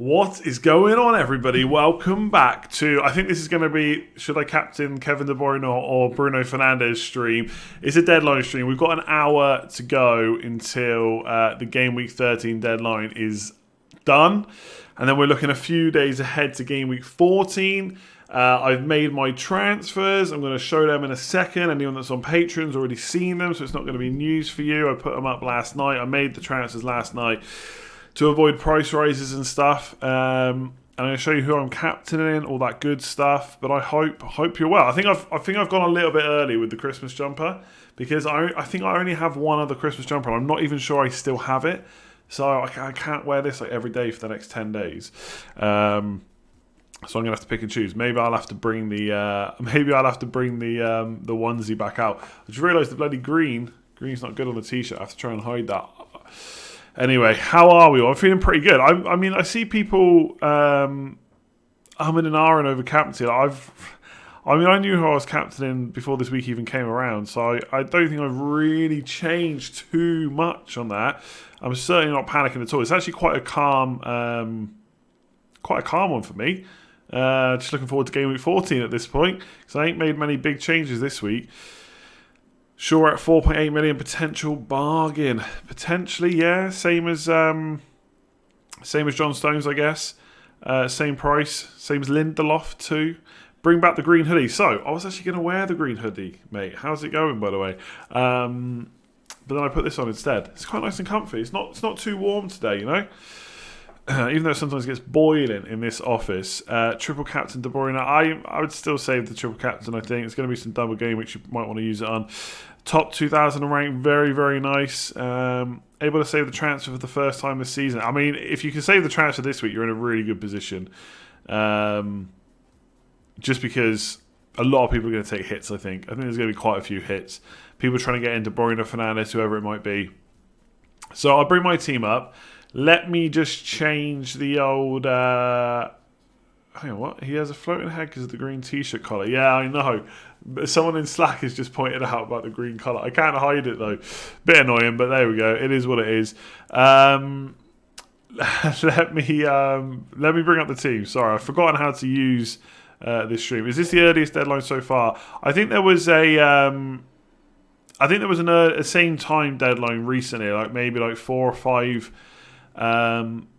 What is going on, everybody? Welcome back to, I think this is going to be, should I captain Kevin De Bruyne or Bruno Fernandes stream? It's a deadline stream. We've got an hour to go until the Game Week 13 deadline is done. And then we're looking a few days ahead to Game Week 14. I've made my transfers. I'm going to show them in a second. Anyone that's on Patreon's already seen them, so it's not going to be news for you. I put them up last night. I made the transfers last night to avoid price rises and stuff. And I'm going to show you who I'm captaining, all that good stuff. But I hope you're well. I think I've gone a little bit early with the Christmas jumper because I think I only have one other Christmas jumper. And I'm not even sure I still have it, so I can't wear this like every day for the next 10 days. So I'm gonna have to pick and choose. Maybe I'll have to bring the onesie back out. I just realised the bloody green's not good on the t-shirt. I have to try and hide that. Anyway, how are we all? I'm feeling pretty good. I mean, I see people umming and ahhing over captaincy. I knew who I was captaining before this week even came around, so I don't think I've really changed too much on that. I'm certainly not panicking at all. It's actually quite a calm one for me. Just looking forward to Game Week 14 at this point, because I ain't made many big changes this week. Sure, at 4.8 million, potential bargain. Potentially, yeah. Same as John Stones, I guess. Same price. Same as Lindelof too. Bring back the green hoodie. So, I was actually going to wear the green hoodie, mate. How's it going, by the way? But then I put this on instead. It's quite nice and comfy. It's not too warm today, you know? Even though it sometimes gets boiling in this office. Triple captain De Bruyne. I would still save the triple captain, I think. It's going to be some double game, which you might want to use it on. Top 2,000 rank, very, very nice. Able to save the transfer for the first time this season. I mean, if you can save the transfer this week, you're in a really good position. Just because a lot of people are going to take hits, I think. I think there's going to be quite a few hits. People trying to get into Bruno Fernandes, whoever it might be. So I'll bring my team up. Let me just change the old... hang on, what? He has a floating head because of the green t-shirt colour. Yeah, I know. Someone in Slack has just pointed out about the green colour. I can't hide it, though. Bit annoying, but there we go. It is what it is. Let me bring up the team. Sorry, I've forgotten how to use this stream. Is this the earliest deadline so far? I think there was a same time deadline recently, like maybe like 4 or 5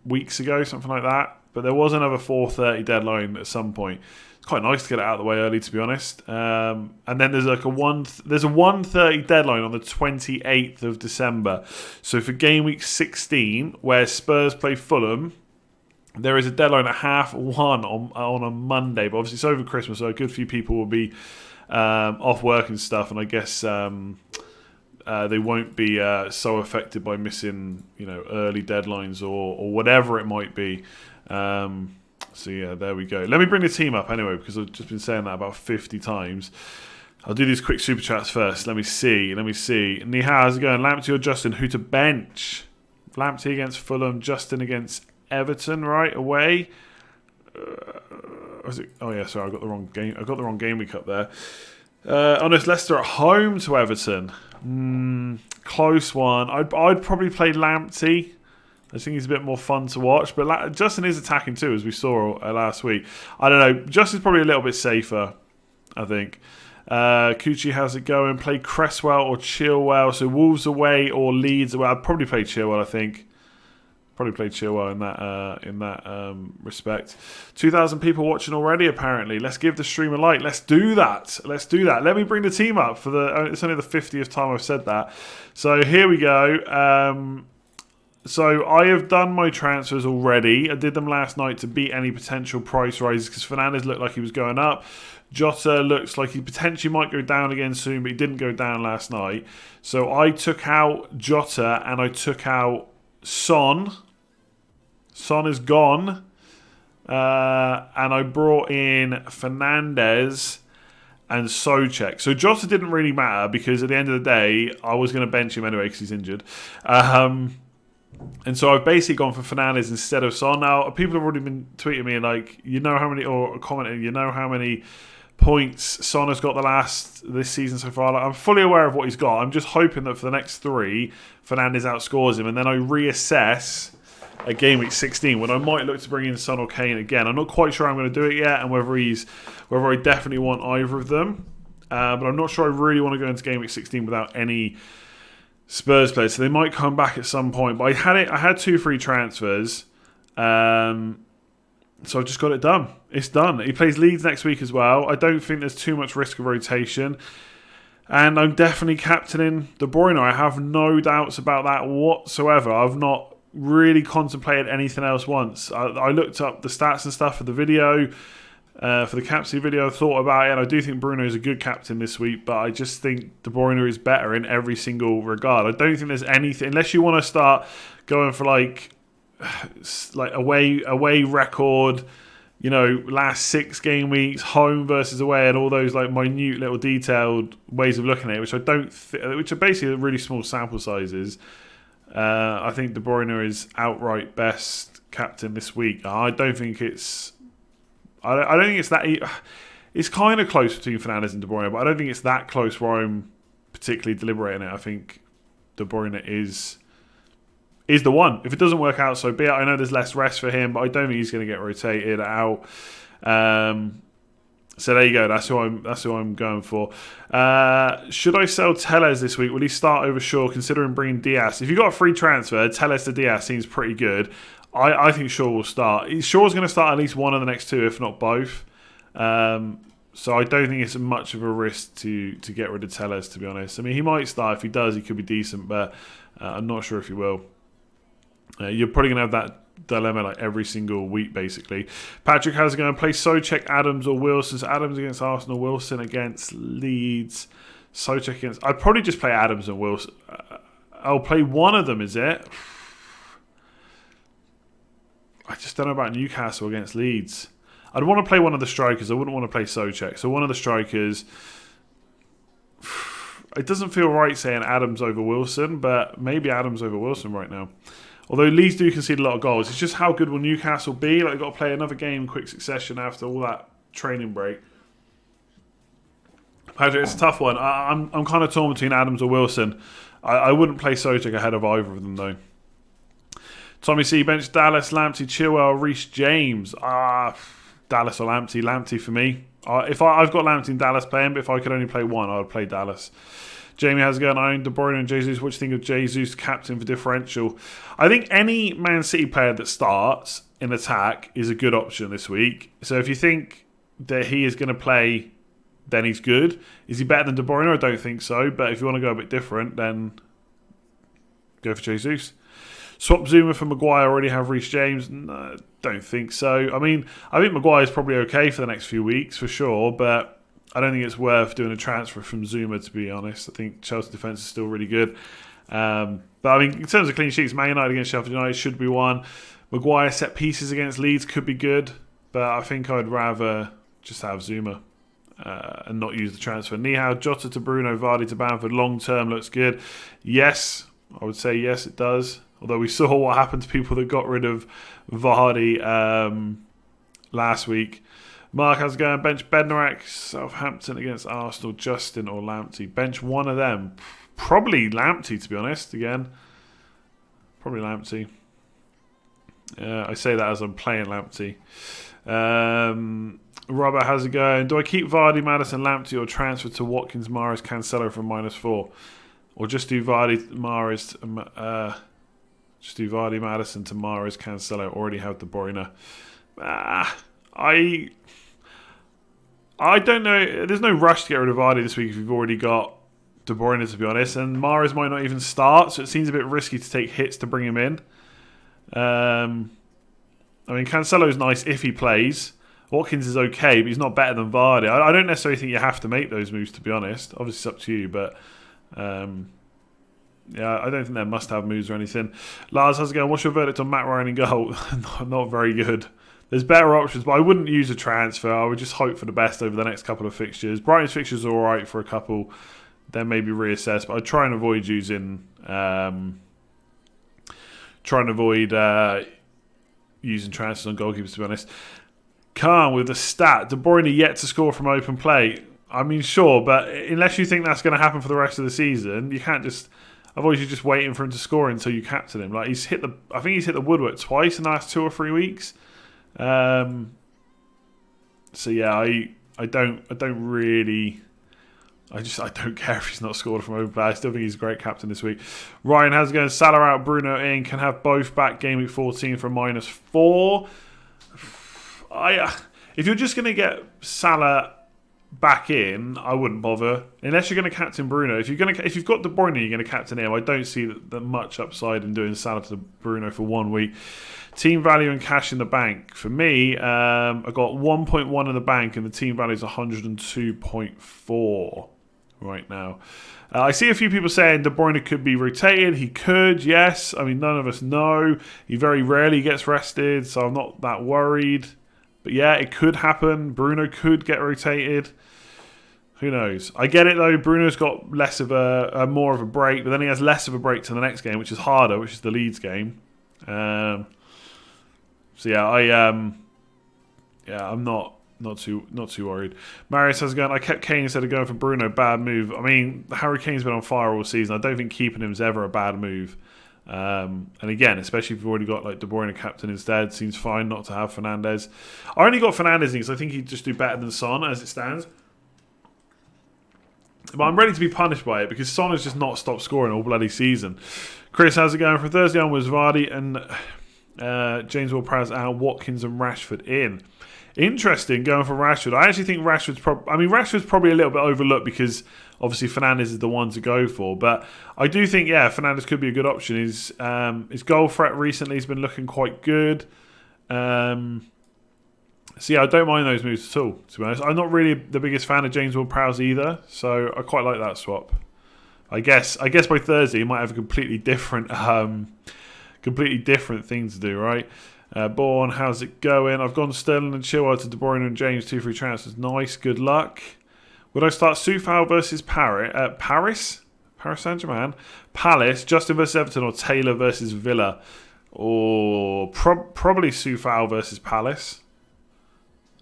weeks ago, something like that. But there was another 4:30 deadline at some point. It's quite nice to get it out of the way early, to be honest. And then there's like a 1:30 deadline on the 28th of December. So for Game Week 16, where Spurs play Fulham, there is a deadline at 1:30 on a Monday. But obviously it's over Christmas, so a good few people will be off work and stuff. And I guess they won't be so affected by missing, early deadlines or whatever it might be. So yeah, there we go. Let me bring the team up anyway, because I've just been saying that about 50 times. I'll do these quick super chats first. Let me see. Niha, how's it going? Lamptey or Justin? Who to bench? Lamptey against Fulham, Justin against Everton, right away. Oh yeah, sorry, I got the wrong game. I got the wrong game week up there. Honest, Leicester at home to Everton. Close one. I'd probably play Lamptey. I think he's a bit more fun to watch. But Justin is attacking too, as we saw last week. I don't know. Justin's probably a little bit safer, I think. Kuchi, how's it going? Play Cresswell or Chilwell. So Wolves away or Leeds away. I'd probably play Chilwell, I think. Probably played Chilwell in that respect. 2,000 people watching already, apparently. Let's give the stream a like. Let's do that. Let me bring the team up for it's only the 50th time I've said that. So here we go. So I have done my transfers already. I did them last night to beat any potential price rises because Fernandes looked like he was going up. Jota looks like he potentially might go down again soon, but he didn't go down last night. So I took out Jota and I took out Son. Son is gone. And I brought in Fernandes and Souček. So Jota didn't really matter because at the end of the day, I was going to bench him anyway because he's injured. And so I've basically gone for Fernandes instead of Son. Now, people have already been tweeting me like, or commenting, how many points Son has got this season so far. Like, I'm fully aware of what he's got. I'm just hoping that for the next 3, Fernandes outscores him, and then I reassess at Game Week 16 when I might look to bring in Son or Kane again. I'm not quite sure I'm going to do it yet and whether I definitely want either of them. But I'm not sure I really want to go into Game Week 16 without any Spurs players. So they might come back at some point. But I had 2 free transfers. So I've just got it done. It's done. He plays Leeds next week as well. I don't think there's too much risk of rotation. And I'm definitely captaining De Bruyne. I have no doubts about that whatsoever. I've not really contemplated anything else once. I looked up the stats and stuff for the video, for the captaincy video. I thought about it, and I do think Bruno is a good captain this week, but I just think De Bruyne is better in every single regard. I don't think there's anything, unless you want to start going for like away record, last 6 game weeks, home versus away, and all those like minute little detailed ways of looking at it, which are basically really small sample sizes. I think De Bruyne is outright best captain this week. I don't think it's that. It's kind of close between Fernandes and De Bruyne, but I don't think it's that close where I'm particularly deliberating it. I think De Bruyne is the one. If it doesn't work out, so be it. I know there's less rest for him, but I don't think he's going to get rotated out. So there you go. That's who I'm going for. Should I sell Telles this week? Will he start over Shaw, considering bringing Diaz? If you've got a free transfer, Telles to Diaz seems pretty good. I think Shaw will start. Shaw's going to start at least one of the next 2, if not both. So I don't think it's much of a risk to get rid of Telles, to be honest. I mean, he might start. If he does, he could be decent, but I'm not sure if he will. You're probably going to have that dilemma like every single week, basically. Patrick, how's it going? Play Souček, Adams or Wilson? So Adams against Arsenal, Wilson against Leeds, Souček against... I'd probably just play Adams and Wilson. I'll play one of them, is it? I just don't know about Newcastle against Leeds. I'd want to play one of the strikers. I wouldn't want to play Souček. So one of the strikers... It doesn't feel right saying Adams over Wilson, but maybe Adams over Wilson right now. Although Leeds do concede a lot of goals. It's just how good will Newcastle be? Like, they've got to play another game in quick succession after all that training break. Patrick, it's a tough one. I'm kind of torn between Adams or Wilson. I wouldn't play Souček ahead of either of them, though. Tommy C. bench Dallas, Lamptey, Chilwell, Reece James. Dallas or Lamptey. Lamptey for me. I've got Lamptey and Dallas playing, but if I could only play one, I would play Dallas. Jamie has going, I own De Bruyne and Jesus. What do you think of Jesus captain for differential? I think any Man City player that starts in attack is a good option this week. So if you think that he is going to play, then he's good. Is he better than De Bruyne? I don't think so. But if you want to go a bit different, then go for Jesus. Swap Zuma for Maguire. Already have Reece James? No, don't think so. I mean, I think Maguire's probably okay for the next few weeks for sure, but I don't think it's worth doing a transfer from Zuma, to be honest. I think Chelsea defence is still really good. But I mean, in terms of clean sheets, Man United against Sheffield United should be one. Maguire set pieces against Leeds could be good, but I think I'd rather just have Zuma and not use the transfer. Nihal, Jota to Bruno, Vardy to Bamford. Long term looks good. Yes, I would say yes, it does. Although we saw what happened to people that got rid of Vardy last week. Mark has going bench Bednarek, Southampton against Arsenal, Justin or Lamptey. Bench one of them. Probably Lamptey, to be honest, again. Probably Lamptey. I say that as I'm playing Lamptey. Robert, how's it going? Do I keep Vardy, Maddison, Lamptey or transfer to Watkins, Mahrez, Cancelo from -4? Or just do Vardy, Mahrez... Just do Vardy, Maddison to Mahrez, Cancelo. Already have De Bruyne. I don't know. There's no rush to get rid of Vardy this week if you've already got De Bruyne, to be honest. And Mahrez might not even start, so it seems a bit risky to take hits to bring him in. I mean, Cancelo's nice if he plays. Watkins is okay, but he's not better than Vardy. I don't necessarily think you have to make those moves, to be honest. Obviously, it's up to you, but... yeah, I don't think they're must-have moves or anything. Lars, how's it going? What's your verdict on Matt Ryan in goal? Not very good. There's better options, but I wouldn't use a transfer. I would just hope for the best over the next couple of fixtures. Brighton's fixtures are all right for a couple. Then maybe reassess. But I'd try and avoid using... using transfers on goalkeepers, to be honest. Khan with the stat. De Bruyne yet to score from open play. I mean, sure, but unless you think that's going to happen for the rest of the season, you can't just... Otherwise, you're just waiting for him to score until you captain him. Like I think he's hit the woodwork twice in the last 2 or 3 weeks. So yeah, I don't really. I don't care if he's not scored from open play. I still think he's a great captain this week. Ryan has going Salah out, Bruno in. Can have both back game week 14 for -4. If you're just going to get Salah back in, I wouldn't bother unless you're going to captain Bruno. If you've got De Bruyne, you're going to captain him. I don't see that much upside in doing Salah to Bruno for 1 week. Team value and cash in the bank for me. I got 1.1 in the bank, and the team value is 102.4 right now. I see a few people saying De Bruyne could be rotated. He could, yes. I mean, none of us know. He very rarely gets rested, so I'm not that worried. But yeah, it could happen. Bruno could get rotated. Who knows? I get it though. Bruno's got less of more of a break, but then he has less of a break to the next game, which is harder, which is the Leeds game. So yeah, I'm not too worried. Marius has gone. I kept Kane instead of going for Bruno. Bad move. I mean, Harry Kane's been on fire all season. I don't think keeping him is ever a bad move. And again, especially if you've already got like De Bruyne captain instead, seems fine not to have Fernandes. I only got Fernandes because I think he'd just do better than Son as it stands. But I'm ready to be punished by it because Son has just not stopped scoring all bloody season. Chris, how's it going? From Thursday onwards, Vardy and James Ward-Prowse out, Watkins and Rashford in. Interesting going for Rashford. I actually think Rashford's probably a little bit overlooked because obviously Fernandes is the one to go for. But I do think, Fernandes could be a good option. His goal threat recently has been looking quite good. So yeah, I don't mind those moves at all, to be honest. I'm not really the biggest fan of James Ward-Prowse either, so I quite like that swap. I guess by Thursday you might have a completely different thing to do, right? Bourne, how's it going? I've gone Sterling and Chilwell to De Bruyne and James, 2 free transfers. Nice, good luck. Would I start Soufal versus Paris Saint-Germain, Palace, Justin versus Everton, or Taylor versus Villa? Or probably Soufal versus Palace.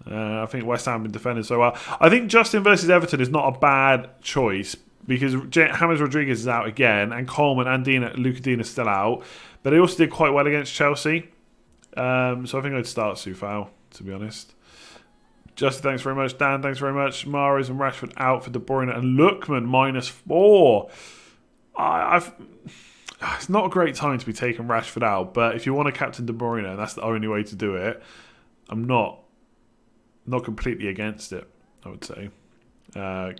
I think West Ham have been defending so well. I think Justin versus Everton is not a bad choice because James Rodriguez is out again, and Coleman and Luka Dean is still out. But they also did quite well against Chelsea. So I think I'd start Soufal, to be honest. Justin, thanks very much. Dan, thanks very much. Mahrez and Rashford out for De Bruyne and Lookman -4. It's not a great time to be taking Rashford out, but if you want to captain De Bruyne, and that's the only way to do it, I'm not completely against it, I would say. I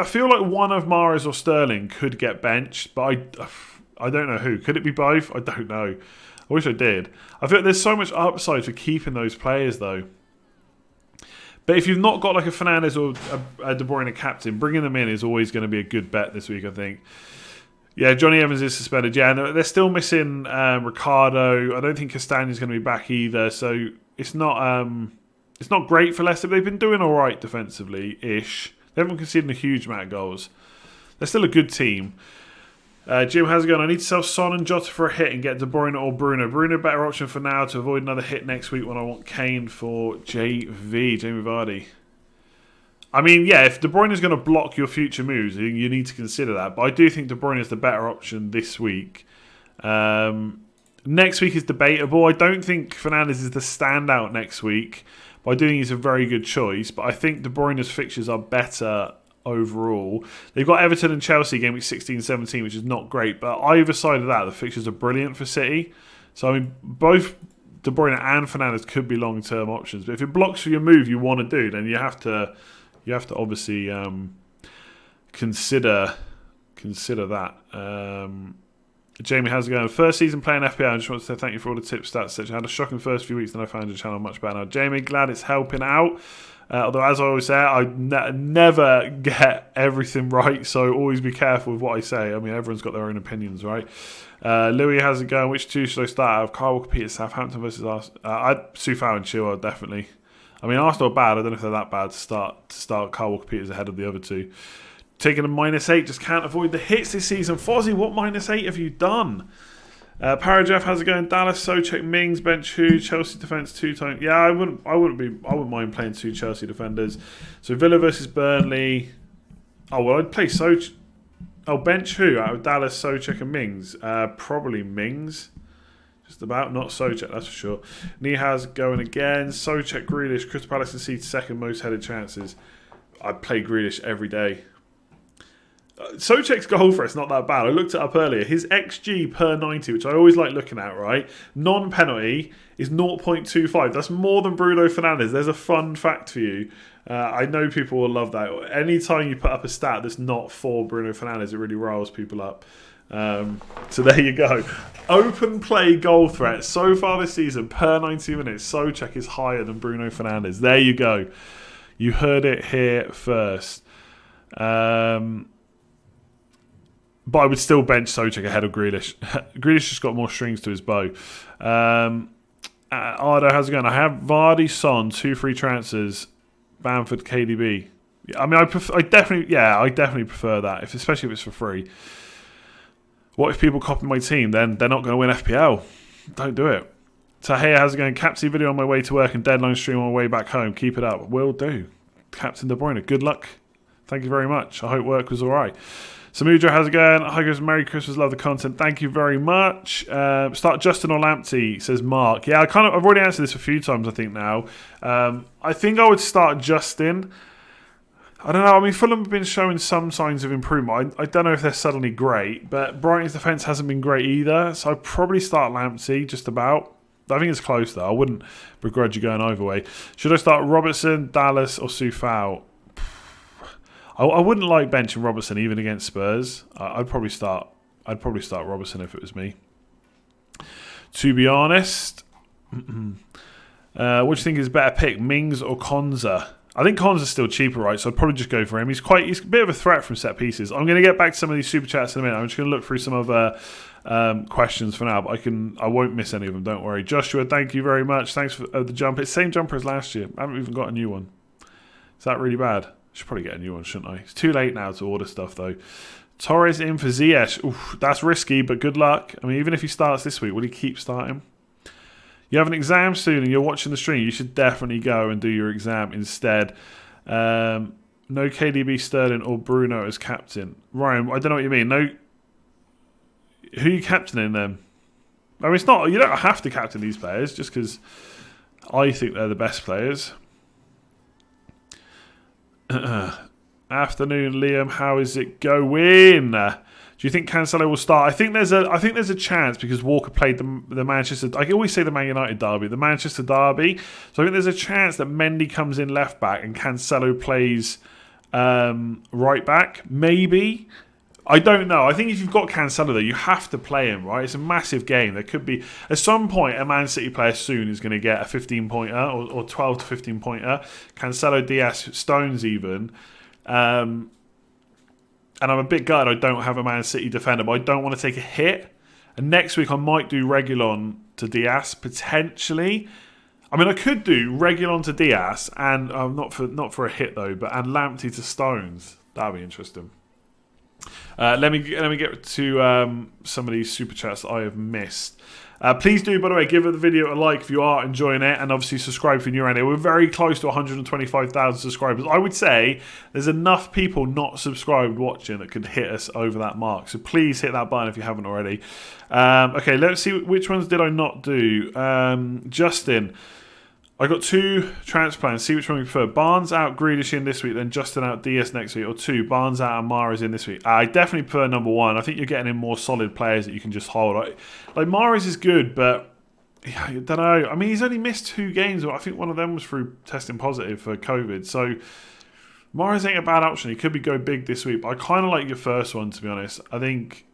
feel like one of Mahrez or Sterling could get benched, but I don't know who. Could it be both? I don't know. I wish I did. I feel like there's so much upside for keeping those players, though. But if you've not got like a Fernandes or a De Bruyne captain, bringing them in is always going to be a good bet this week, I think. Yeah, Johnny Evans is suspended. Yeah, they're still missing Ricardo. I don't think Castagne's going to be back either, so it's not great for Leicester, but they've been doing all right defensively-ish. They haven't conceded a huge amount of goals. They're still a good team. Jim, how's it going? I need to sell Son and Jota for a hit and get De Bruyne or Bruno. Bruno, better option for now to avoid another hit next week when I want Kane for Jamie Vardy. I mean, yeah, if De Bruyne is going to block your future moves, you need to consider that. But I do think De Bruyne is the better option this week. Next week is debatable. I don't think Fernandes is the standout next week, but I do think he's a very good choice. But I think De Bruyne's fixtures are better overall. They've got Everton and Chelsea game week 16-17, which is not great. But either side of that, the fixtures are brilliant for City. So, I mean, both De Bruyne and Fernandes could be long-term options. But if it blocks for your move you want to do, then you have to obviously consider that. Jamie, how's it going? First season playing FPL. I just want to say thank you for all the tips, stats, etc. I had a shocking first few weeks, then I found your channel much better now. Jamie, glad it's helping out. Although, as I always say, I never get everything right, so always be careful with what I say. I mean, everyone's got their own opinions, right? Louis, how's it going? Which two should I start out of? Kyle Walker-Peters, Southampton versus Arsenal. Soufal and Chilwell, definitely. I mean, Arsenal are bad. I don't know if they're that bad to start Kyle Walker-Peters ahead of the other two. Taking a -8, just can't avoid the hits this season. Fozzie, what -8 have you done? Parajeff, how's it going? Dallas, Souček, Mings, bench who? Chelsea defence 2 times. Yeah, I wouldn't mind playing 2 Chelsea defenders. So Villa versus Burnley. Oh well, I'd play Souček. Oh, bench who? Out of Dallas, Souček and Mings? Probably Mings. Just about, not Souček, that's for sure. Nihas going again. Souček, Grealish, Crystal Palace conceded second most headed chances. I play Grealish every day. Souček's goal for it's not that bad. I looked it up earlier. His XG per 90, which I always like looking at, right? Non-penalty is 0.25. That's more than Bruno Fernandes. There's a fun fact for you. I know people will love that. Anytime you put up a stat that's not for Bruno Fernandes, it really riles people up. So there you go. Open play goal threat so far this season per 90 minutes. Souček is higher than Bruno Fernandes. There you go. You heard it here first. But I would still bench Souček ahead of Grealish. Grealish just got more strings to his bow. Ardo, how's it going? I have Vardy, Son, 2 free transfers, Bamford, KDB. I mean, I definitely prefer that, especially if it's for free. What if people copy my team? Then they're not going to win FPL. Don't do it. Tahir, how's it going? Captaincy video on my way to work and deadline stream on my way back home. Keep it up. Will do. Captain De Bruyne, good luck. Thank you very much. I hope work was all right. Samudra, how's it going? Hi guys, Merry Christmas, love the content. Thank you very much. Start Justin or Lamptey, says Mark. Yeah, I've already answered this a few times, I think now. I think I would start Justin. I don't know. I mean, Fulham have been showing some signs of improvement. I don't know if they're suddenly great, but Brighton's defence hasn't been great either. So I'd probably start Lamptey, just about. I think it's close though. I wouldn't begrudge you going either way. Should I start Robertson, Dallas, or Soufal? I wouldn't like benching Robertson even against Spurs. I'd probably start Robertson if it was me. To be honest, what do you think is a better pick, Mings or Konza? I think Konza's still cheaper, right? So I'd probably just go for him. He's a bit of a threat from set pieces. I'm going to get back to some of these super chats in a minute. I'm just going to look through some other questions for now, but I won't miss any of them. Don't worry. Joshua, thank you very much. Thanks for the jumper. It's the same jumper as last year. I haven't even got a new one. Is that really bad? Should probably get a new one, shouldn't I? It's too late now to order stuff, though. Torres in for Ziyech. Oof, that's risky, but good luck. I mean, even if he starts this week, will he keep starting? You have an exam soon and you're watching the stream. You should definitely go and do your exam instead. No KDB, Sterling, or Bruno as captain. Ryan, I don't know what you mean. No, who are you captaining then? I mean, it's not. You don't have to captain these players just because I think they're the best players. Afternoon, Liam. How is it going? Do you think Cancelo will start? I think there's a chance because Walker played the Manchester. I can always say the Man United derby, the Manchester derby. So I think there's a chance that Mendy comes in left back and Cancelo plays right back. Maybe. I don't know. I think if you've got Cancelo there, you have to play him, right? It's a massive game. There could be, at some point, a Man City player soon is going to get a 15-pointer or 12 to 15-pointer. Cancelo, Diaz, Stones even. And I'm a bit gutted I don't have a Man City defender, but I don't want to take a hit. And next week I might do Reguilon to Diaz, potentially. I mean, I could do Reguilon to Diaz, and not for a hit though, and Lamptey to Stones. That would be interesting. Let me get to some of these super chats that I have missed. Please do, by the way, give the video a like if you are enjoying it, and obviously subscribe if you're new around here. We're very close to 125,000 subscribers. I would say there's enough people not subscribed watching that could hit us over that mark. So please hit that button if you haven't already. Okay, let's see which ones did I not do. Justin, I got 2 transplants. See which one we prefer. Barnes out, Grealish in this week, then Justin out, DS next week. Or 2, Barnes out and Mahrez in this week. I definitely prefer number 1. I think you're getting in more solid players that you can just hold. Like Mahrez is good, but I don't know. I mean, he's only missed 2 games. I think one of them was through testing positive for COVID. So Mahrez ain't a bad option. He could be go big this week. But I kind of like your first one, to be honest. I think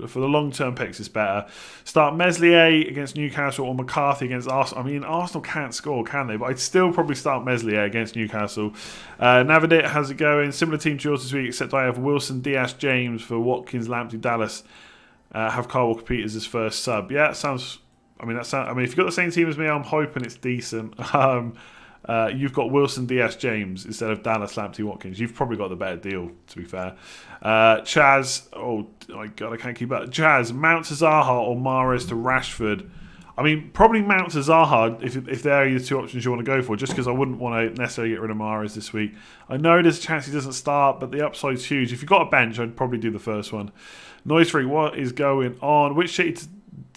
for the long-term picks, it's better. Start Meslier against Newcastle or McCarthy against Arsenal. I mean, Arsenal can't score, can they? But I'd still probably start Meslier against Newcastle. Navidit, how's it going? Similar team to yours this week, except I have Wilson, Diaz, James for Watkins, Lamptey, Dallas. Have Kyle Walker-Peters as first sub. Yeah, that sounds... I mean, if you've got the same team as me, I'm hoping it's decent. You've got Wilson, Diaz, James instead of Dallas, Lamptey, Watkins. You've probably got the better deal, to be fair. Chaz, oh my God, I can't keep up. Chaz, Mount to Zaha or Mahrez to Rashford. I mean, probably Mount to Zaha if they're the two options you want to go for, just because I wouldn't want to necessarily get rid of Mahrez this week. I know there's a chance he doesn't start, but the upside's huge. If you've got a bench, I'd probably do the first one. Noise Freak, what is going on? Which City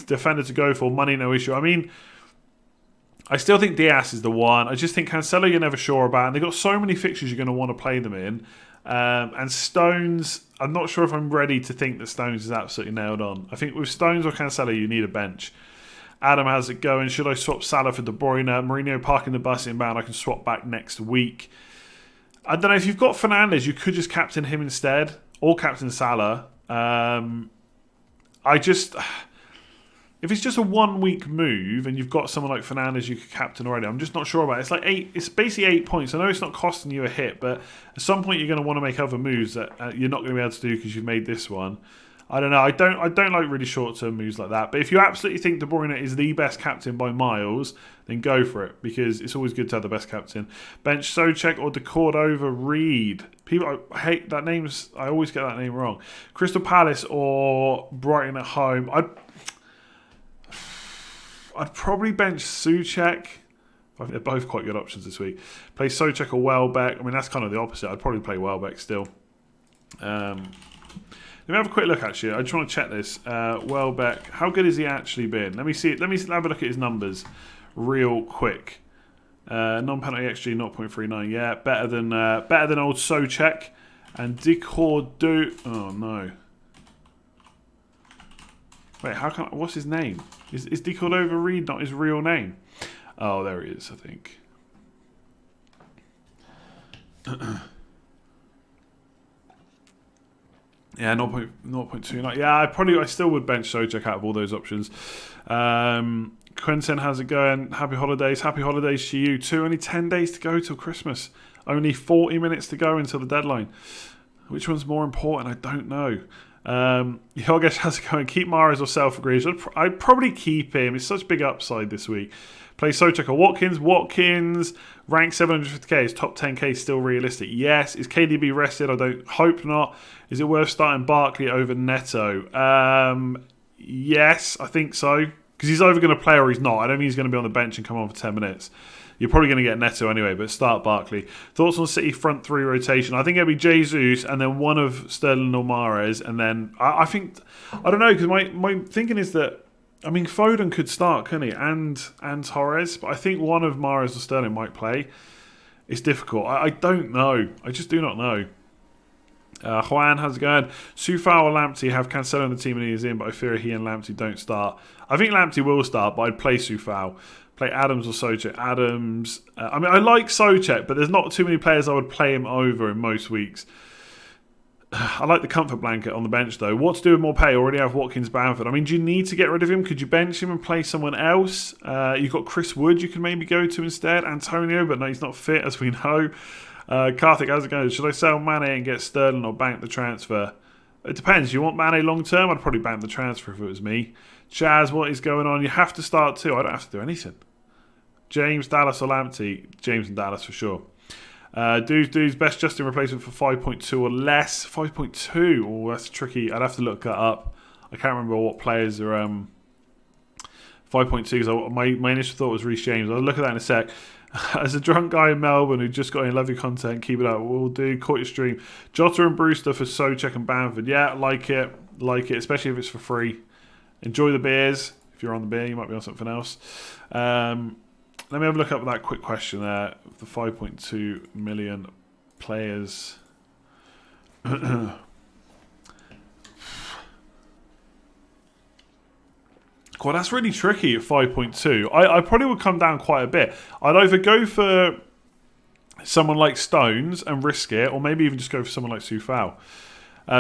defender to go for? Money, no issue. I mean, I still think Diaz is the one. I just think Cancelo you're never sure about. And they've got so many fixtures you're going to want to play them in. And Stones, I'm not sure if I'm ready to think that Stones is absolutely nailed on. I think with Stones or Cancelo, you need a bench. Adam, how's it going? Should I swap Salah for De Bruyne? Mourinho parking the bus inbound. I can swap back next week. I don't know. If you've got Fernandes, you could just captain him instead. Or captain Salah. If it's just a 1 week move and you've got someone like Fernandes you could captain already, I'm just not sure about it. It's basically 8 points. I know it's not costing you a hit, but at some point you're going to want to make other moves that you're not going to be able to do because you've made this one. I don't know. I don't like really short-term moves like that. But if you absolutely think De Bruyne is the best captain by miles, then go for it because it's always good to have the best captain. Bench Souček or Cordova Reed. People, I hate that name's. I always get that name wrong. Crystal Palace or Brighton at home. I'd probably bench Souček. They're both quite good options this week. Play Souček or Welbeck. I mean, that's kind of the opposite. I'd probably play Welbeck still. Let me have a quick look, actually. I just want to check this. Welbeck, how good has he actually been? Let me see. Let me have a look at his numbers real quick. Non-penalty XG 0.39. Yeah, better than old Souček. And Dicordu. Oh no. Wait, what's his name? Is Cordova Reed not his real name? Oh, there he is, I think. Yeah, 0.29. Yeah, I still would bench Souček out of all those options. Quentin, how's it going? Happy holidays. Happy holidays to you too. Only 10 days to go till Christmas. Only 40 minutes to go until the deadline. Which one's more important? I don't know. Jorgesh, how's it going? Keep Mahrez or self-agrees. I'd probably keep him. It's such big upside this week. Play Souček or Watkins. Watkins, rank 750k. Is top 10k still realistic? Yes. Is KDB rested? I don't hope not. Is it worth starting Barkley over Neto? Yes, I think so. Because he's either going to play or he's not. I don't think he's going to be on the bench and come on for 10 minutes. You're probably going to get Neto anyway, but start Barkley. Thoughts on City front three rotation? I think it'll be Jesus and then one of Sterling or Mahrez. And then I think, I don't know, because my thinking is that, I mean, Foden could start, couldn't he? And Torres. But I think one of Mahrez or Sterling might play. It's difficult. I don't know. I just do not know. Juan, how's it going? Soufal or Lamptey have Cancelo in the team and he is in, but I fear he and Lamptey don't start. I think Lamptey will start, but I'd play Soufal. Play Adams or Souček. Adams. I mean, I like Souček, but there's not too many players I would play him over in most weeks. I like the comfort blanket on the bench, though. What to do with more pay? Already have Watkins, Bamford. I mean, do you need to get rid of him? Could you bench him and play someone else? You've got Chris Wood you can maybe go to instead. Antonio, but no, he's not fit, as we know. Karthik, how's it going? Should I sell Mane and get Sterling or bank the transfer? It depends. You want Mane long term? I'd probably bank the transfer if it was me. Chaz, what is going on? You have to start too. I don't have to do anything. James, Dallas or Lamptey? James and Dallas for sure. Dude's best Justin replacement for 5.2 or less. 5.2? Oh, that's tricky. I'd have to look that up. I can't remember what players are 5.2 because my initial thought was Reece James. I'll look at that in a sec. As a drunk guy in Melbourne who just got in, love your content, keep it up. We'll do. Caught your stream. Jota and Brewster for Souček and Bamford. Yeah, like it, especially if it's for free. Enjoy the beers. If you're on the beer, you might be on something else. Let me have a look up that quick question there. The 5.2 million players. God, that's really tricky at 5.2. I probably would come down quite a bit. I'd either go for someone like Stones and risk it, or maybe even just go for someone like Soufal.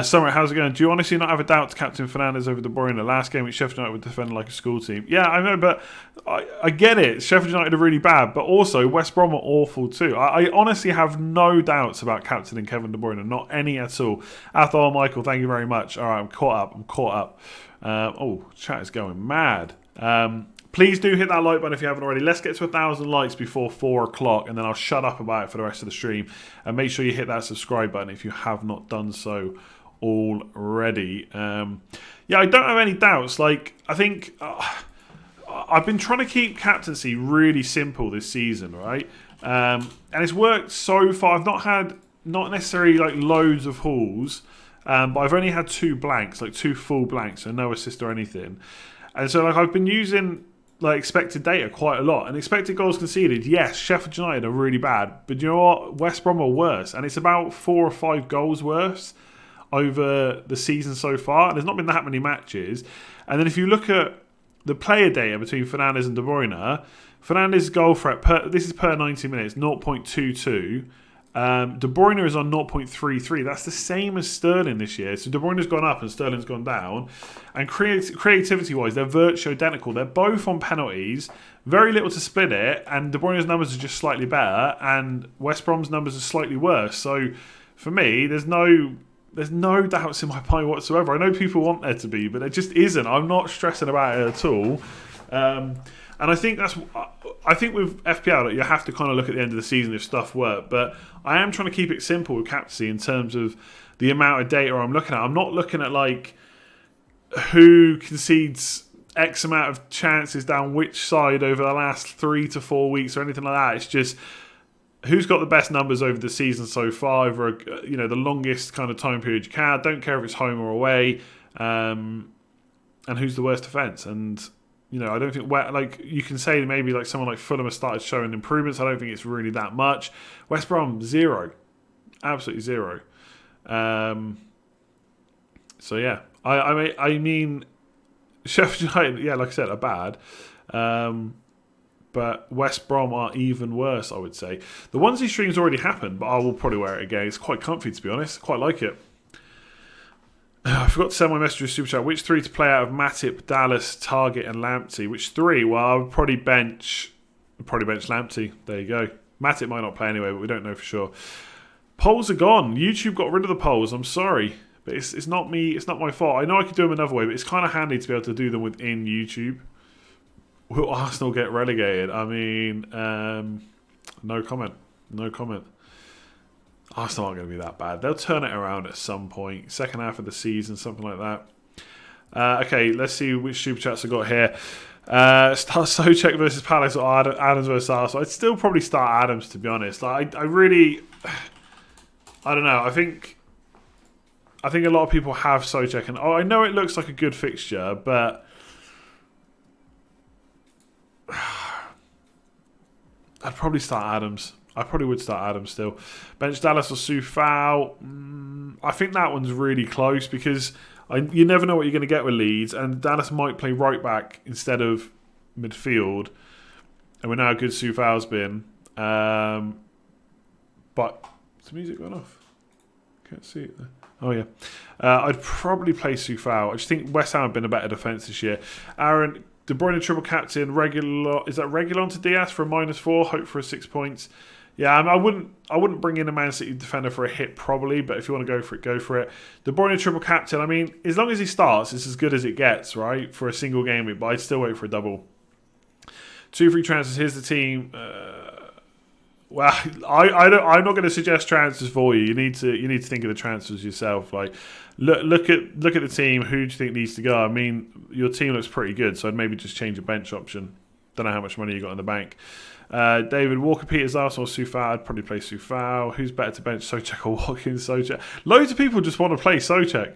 Summer, how's it going? Do you honestly not have a doubt to captain Fernandes over De Bruyne? Last game, Sheffield United would defend like a school team. Yeah, I know, but I get it. Sheffield United are really bad, but also West Brom are awful too. I honestly have no doubts about captaining Kevin De Bruyne, not any at all. Athol, Michael, thank you very much. All right, I'm caught up. Chat is going mad. Please do hit that like button if you haven't already. Let's get to 1,000 likes before 4 o'clock, and then I'll shut up about it for the rest of the stream. And make sure you hit that subscribe button if you have not done so already. Yeah, I don't have any doubts. Like, I think I've been trying to keep captaincy really simple this season, right? And it's worked so far. I've not necessarily like loads of hauls, but I've only had 2 blanks, like 2 full blanks, so no assist or anything. And so like I've been using like expected data quite a lot. And expected goals conceded, yes, Sheffield United are really bad, but you know what? West Brom are worse, and it's about 4 or 5 goals worse over the season so far. And there's not been that many matches. And then if you look at the player data between Fernandes and De Bruyne, Fernandes' goal threat this is per 90 minutes, 0.22. De Bruyne is on 0.33. That's the same as Sterling this year. So De Bruyne's gone up and Sterling's gone down. And creativity-wise, they're virtually identical. They're both on penalties. Very little to split it. And De Bruyne's numbers are just slightly better. And West Brom's numbers are slightly worse. So for me, there's no doubts in my mind whatsoever. I know people want there to be, but there just isn't. I'm not stressing about it at all. And I think with FPL that you have to kind of look at the end of the season if stuff work. But I am trying to keep it simple with captaincy in terms of the amount of data I'm looking at. I'm not looking at like who concedes X amount of chances down which side over the last 3 to 4 weeks or anything like that. It's just who's got the best numbers over the season so far, over the longest kind of time period you can. I don't care if it's home or away, and who's the worst defence. And I don't think like you can say maybe like someone like Fulham has started showing improvements. I don't think it's really that much. West Brom 0, absolutely 0. So yeah, I mean Sheffield United, yeah, like I said, are bad. But West Brom are even worse, I would say. The onesie stream's already happened, but I will probably wear it again. It's quite comfy, to be honest. Quite like it. I forgot to send my message to Super Chat. Which 3 to play out of Matip, Dallas, Target, and Lamptey? Which 3? Well, I would probably bench Lamptey. There you go. Matip might not play anyway, but we don't know for sure. Polls are gone. YouTube got rid of the polls. I'm sorry, but it's not me. It's not my fault. I know I could do them another way, but it's kind of handy to be able to do them within YouTube. Will Arsenal get relegated? I mean, no comment. No comment. Arsenal aren't going to be that bad. They'll turn it around at some point. Second half of the season, something like that. Okay, let's see which super chats I got here. Start Souček versus Palace or Adams versus Arsenal. I'd still probably start Adams, to be honest. I don't know. I think a lot of people have Souček, and I know it looks like a good fixture, but I'd probably start Adams. I probably would start Adams still. Bench Dallas or Soufal. I think that one's really close because you never know what you're going to get with Leeds, and Dallas might play right back instead of midfield. And we know how good Soufal's been. But is the music gone off? Can't see it there. Oh yeah. I'd probably play Soufal. I just think West Ham have been a better defence this year. Aaron, De Bruyne triple captain, is that Reguilon to Diaz for a -4? Hope for a 6 points. Yeah, I wouldn't bring in a Man City defender for a hit probably, but if you want to go for it, go for it. De Bruyne triple captain. I mean, as long as he starts, it's as good as it gets, right? For a single game week, but I'd still wait for a double. 2 free transfers. Here's the team. Well, I'm not going to suggest transfers for you. You need to think of the transfers yourself. Like, look at the team. Who do you think needs to go? I mean, your team looks pretty good, so I'd maybe just change a bench option. Don't know how much money you got in the bank. David Walker, Peters, Arsenal, Soufal. I'd probably play Soufal. Who's better to bench, Souček or Watkins? Souček. Loads of people just want to play Souček.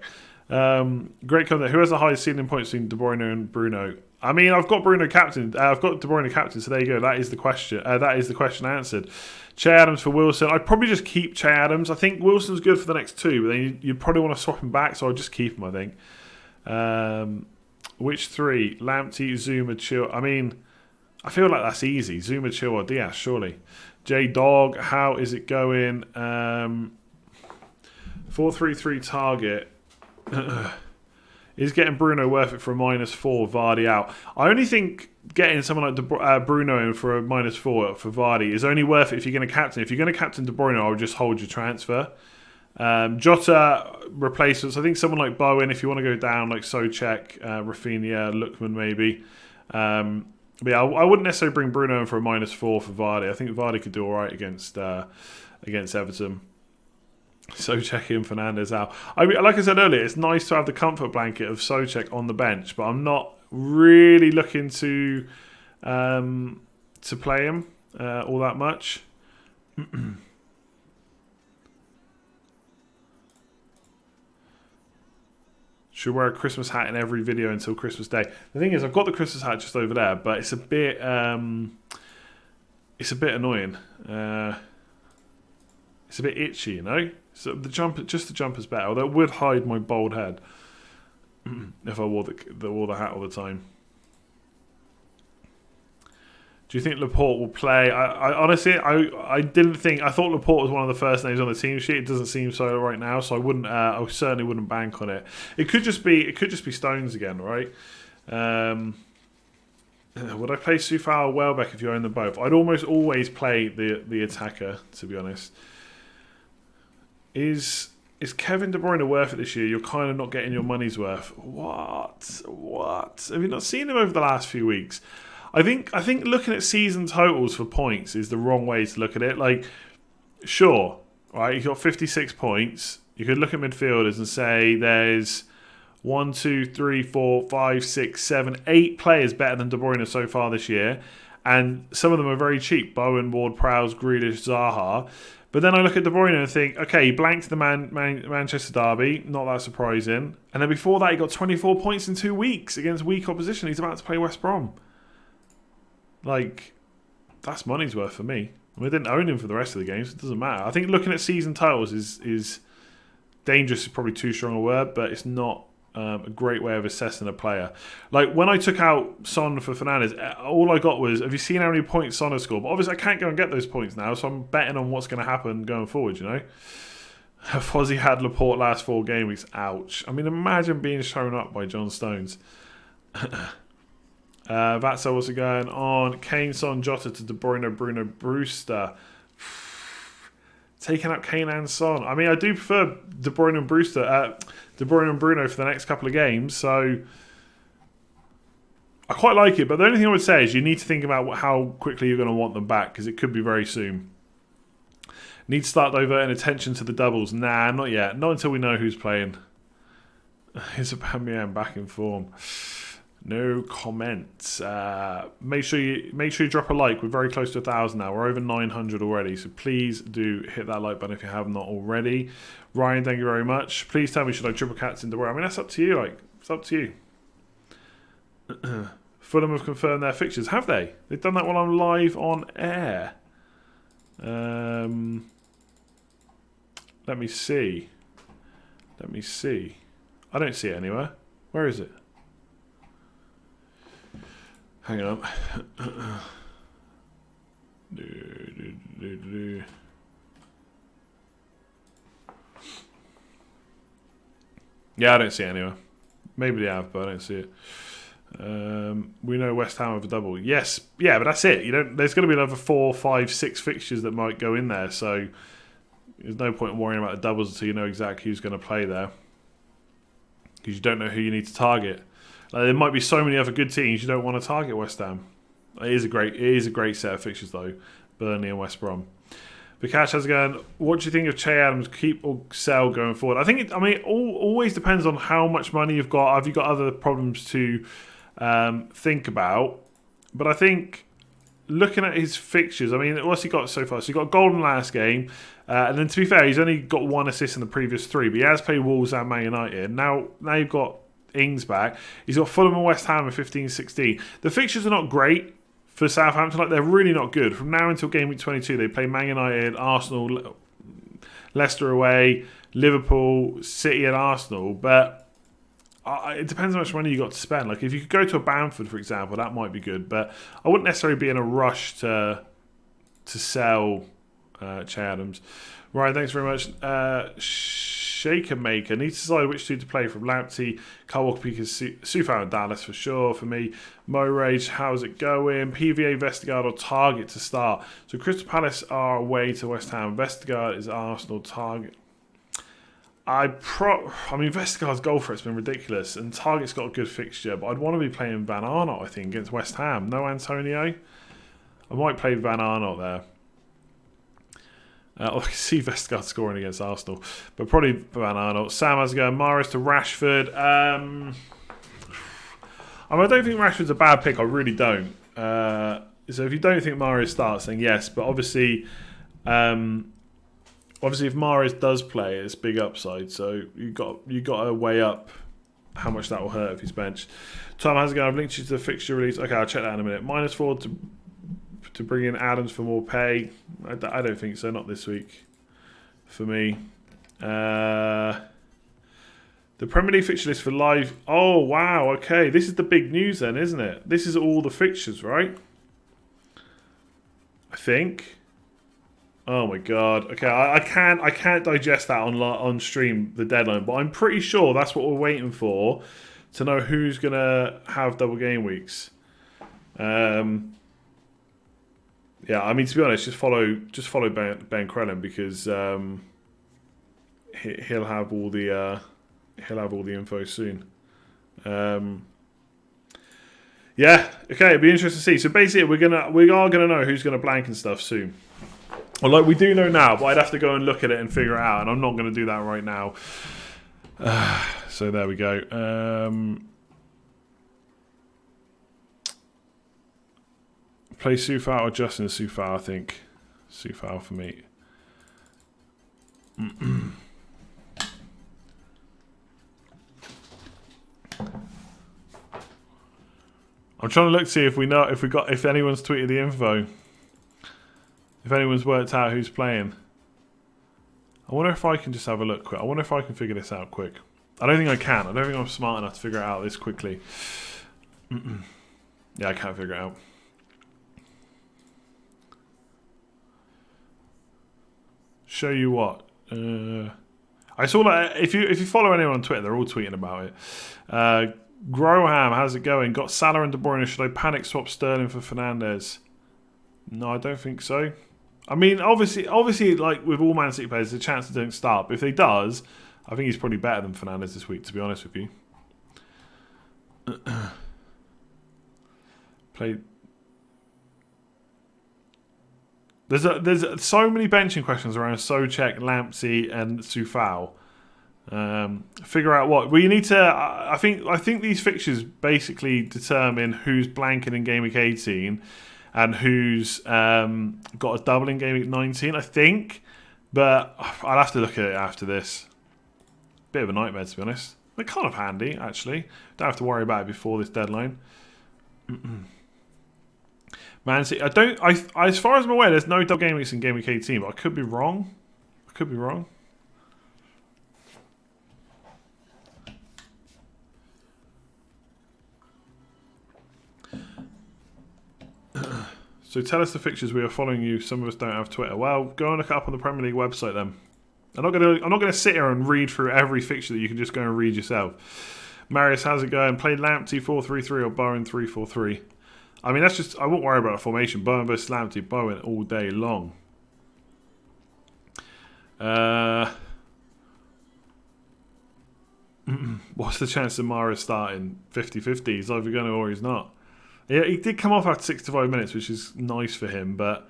Great comment. Who has the highest ceiling points between De Bruyne and Bruno? I mean, I've got Bruno captain. I've got De Bruyne captain. So there you go. That is the question. That is the question answered. Che Adams for Wilson. I'd probably just keep Che Adams. I think Wilson's good for the next 2, but then you'd probably want to swap him back. So I'd just keep him. I think. Which 3? Lamptey, Zuma, Chill. I mean, I feel like that's easy. Zuma, Chill, or Diaz, surely. J Dog, how is it going? 4-3-3 target. Is getting Bruno worth it for a -4? Vardy out. I only think getting someone like Bruno in for a -4 for Vardy is only worth it if you're going to captain. If you're going to captain De Bruyne, I would just hold your transfer. Jota replacements. I think someone like Bowen, if you want to go down, like Souček, Rafinha, Lookman maybe. But yeah, I wouldn't necessarily bring Bruno in for a -4 for Vardy. I think Vardy could do all right against Everton. Souček and Fernandes out. Like I said earlier, it's nice to have the comfort blanket of Souček on the bench, but I'm not really looking to play him all that much. Should wear a Christmas hat in every video until Christmas Day. The thing is, I've got the Christmas hat just over there, but it's a bit annoying. It's a bit itchy, you know. So the jumper's better. Although it would hide my bald head if I wore the hat all the time. Do you think Laporte will play? I honestly, I didn't think. I thought Laporte was one of the first names on the team sheet. It doesn't seem so right now, so I wouldn't. I certainly wouldn't bank on it. It could just be Stones again, right? Would I play Soufal or Welbeck if you own them both? I'd almost always play the attacker, to be honest. Is Kevin De Bruyne worth it this year? You're kind of not getting your money's worth. What? Have you not seen him over the last few weeks? I think looking at season totals for points is the wrong way to look at it. Like, sure, right? You've got 56 points. You could look at midfielders and say there's 1, 2, 3, 4, 5, 6, 7, 8 players better than De Bruyne so far this year, and some of them are very cheap: Bowen, Ward-Prowse, Grealish, Zaha. But then I look at De Bruyne and think, okay, he blanked the Manchester derby, not that surprising. And then before that, he got 24 points in 2 weeks against weak opposition. He's about to play West Brom. Like, that's money's worth for me. I mean, I didn't own him for the rest of the games. So it doesn't matter. I think looking at season totals is dangerous. Is probably too strong a word, but it's not a great way of assessing a player. Like, when I took out Son for Fernandes, all I got was, have you seen how many points Son has scored? But obviously, I can't go and get those points now, so I'm betting on what's going to happen going forward, you know? Fozzie had Laporte last 4 game weeks. Ouch. I mean, imagine being shown up by John Stones. That's also going on. Kane, Son, Jota to De Bruyne, Bruno, Brewster. Taking out Kane and Son. I mean, I do prefer De Bruyne and De Bruyne and Bruno for the next couple of games, so I quite like it. But the only thing I would say is you need to think about how quickly you're going to want them back, because it could be very soon. Need to start diverting attention to the doubles. Nah, not yet. Not until we know who's playing. Is Aubameyang back in form? No comments. Make sure you drop a like. We're very close to 1,000 now. We're over 900 already, so please do hit that like button if you have not already. Ryan, thank you very much. Please tell me, should I triple captain De Bruyne? I mean, that's up to you. Like, it's up to you. Fulham have confirmed their fixtures, have they? They've done that while I'm live on air. Let me see. I don't see it anywhere. Where is it? Hang on. Yeah, I don't see it anywhere. Maybe they have, but I don't see it. We know West Ham have a double. Yes, yeah, but that's it. You don't. There's going to be another 4, 5, 6 fixtures that might go in there, so there's no point in worrying about the doubles until you know exactly who's going to play there, because you don't know who you need to target. Like, there might be so many other good teams you don't want to target West Ham. It is a great set of fixtures though, Burnley and West Brom. Vikash has going, what do you think of Che Adams, keep or sell going forward? I think it always depends on how much money you've got. Have you got other problems to think about? But I think looking at his fixtures, I mean, what's he got so far? So he got a goal in the last game, and then to be fair, he's only got 1 assist in the previous 3, but he has played Wolves and Man United. Now you've got Ings back. He's got Fulham and West Ham at 15-16. The fixtures are not great for Southampton. Like, they're really not good. From now until game week 22, they play Man United, Arsenal, Leicester away, Liverpool, City and Arsenal. But it depends how much money you got to spend. Like, if you could go to a Bamford, for example, that might be good. But I wouldn't necessarily be in a rush to sell Che Adams. Right, thanks very much. Shaker Maker needs to decide which 2 to play from Lamptey, Kyle Walker, Soufal and Dallas for sure for me. Mo Rage, how's it going? PVA, Vestergaard or Target to start. So Crystal Palace are away to West Ham. Vestergaard is Arsenal. Target. I mean, Vestergaard's goal for it's been ridiculous, and Target's got a good fixture, but I'd want to be playing Van Arnold, I think, against West Ham. No Antonio. I might play Van Arnold there. I can see Vestergaard scoring against Arsenal, but probably Van Arnold. Sam has going Mahrez to Rashford. I mean, I don't think Rashford's a bad pick. I really don't. So if you don't think Mahrez starts, then yes. But obviously, if Mahrez does play, it's big upside. So you got to weigh up how much that will hurt if he's benched. Tom, how's it going? I've linked you to the fixture release. Okay, I'll check that in a minute. -4 to bring in Adams for more pay. I don't think so. Not this week for me. The Premier League fixture list for live. Oh, wow. Okay, this is the big news then, isn't it? This is all the fixtures, right? I think. Oh my god. Okay, I can't digest that on stream, the deadline, but I'm pretty sure that's what we're waiting for to know who's gonna have double game weeks. Yeah, I mean, to be honest, just follow Ben Crellin because he'll have all the info soon. Yeah, okay, it'll be interesting to see. So basically, we are gonna know who's gonna blank and stuff soon. Well, like we do know now, but I'd have to go and look at it and figure it out, and I'm not going to do that right now. So there we go. Play Sufal or Justin Sufal, I think. Sufal for me. I'm trying to look to see if anyone's tweeted the info. If anyone's worked out who's playing. I wonder if I can just have a look quick. I wonder if I can figure this out quick. I don't think I can. I don't think I'm smart enough to figure it out this quickly. Yeah, I can't figure it out. Show you what. I saw that if you follow anyone on Twitter, they're all tweeting about it. Groham, how's it going? Got Salah and De Bruyne. Should I panic swap Sterling for Fernandes? No, I don't think so. I mean, obviously, like with all Man City players, there's a chance they don't start. But if they does, I think he's probably better than Fernandes this week, to be honest with you. Played. There's so many benching questions around Souček, Lamptey, and Sufal. Figure out what. Well, you need to. I think these fixtures basically determine who's blanking in game week 18. And who's got a double in game week 19, I think. But I'll have to look at it after this. Bit of a nightmare, to be honest. They're kind of handy, actually. Don't have to worry about it before this deadline. Man City, as far as I'm aware, there's no double game weeks in game week 18, but I could be wrong. So tell us the fixtures we are following you. Some of us don't have Twitter. Well, go and look up on the Premier League website then. I'm not gonna sit here and read through every fixture that you can just go and read yourself. Marius, how's it going? Played Lamptey 4-3-3 or Bowen 3-4-3. I mean, that's just, I won't worry about the formation. Bowen versus Lamptey, Bowen all day long. What's the chance of Mara starting? 50-50. He's either going to or he's not. Yeah, he did come off after 65 minutes, which is nice for him, but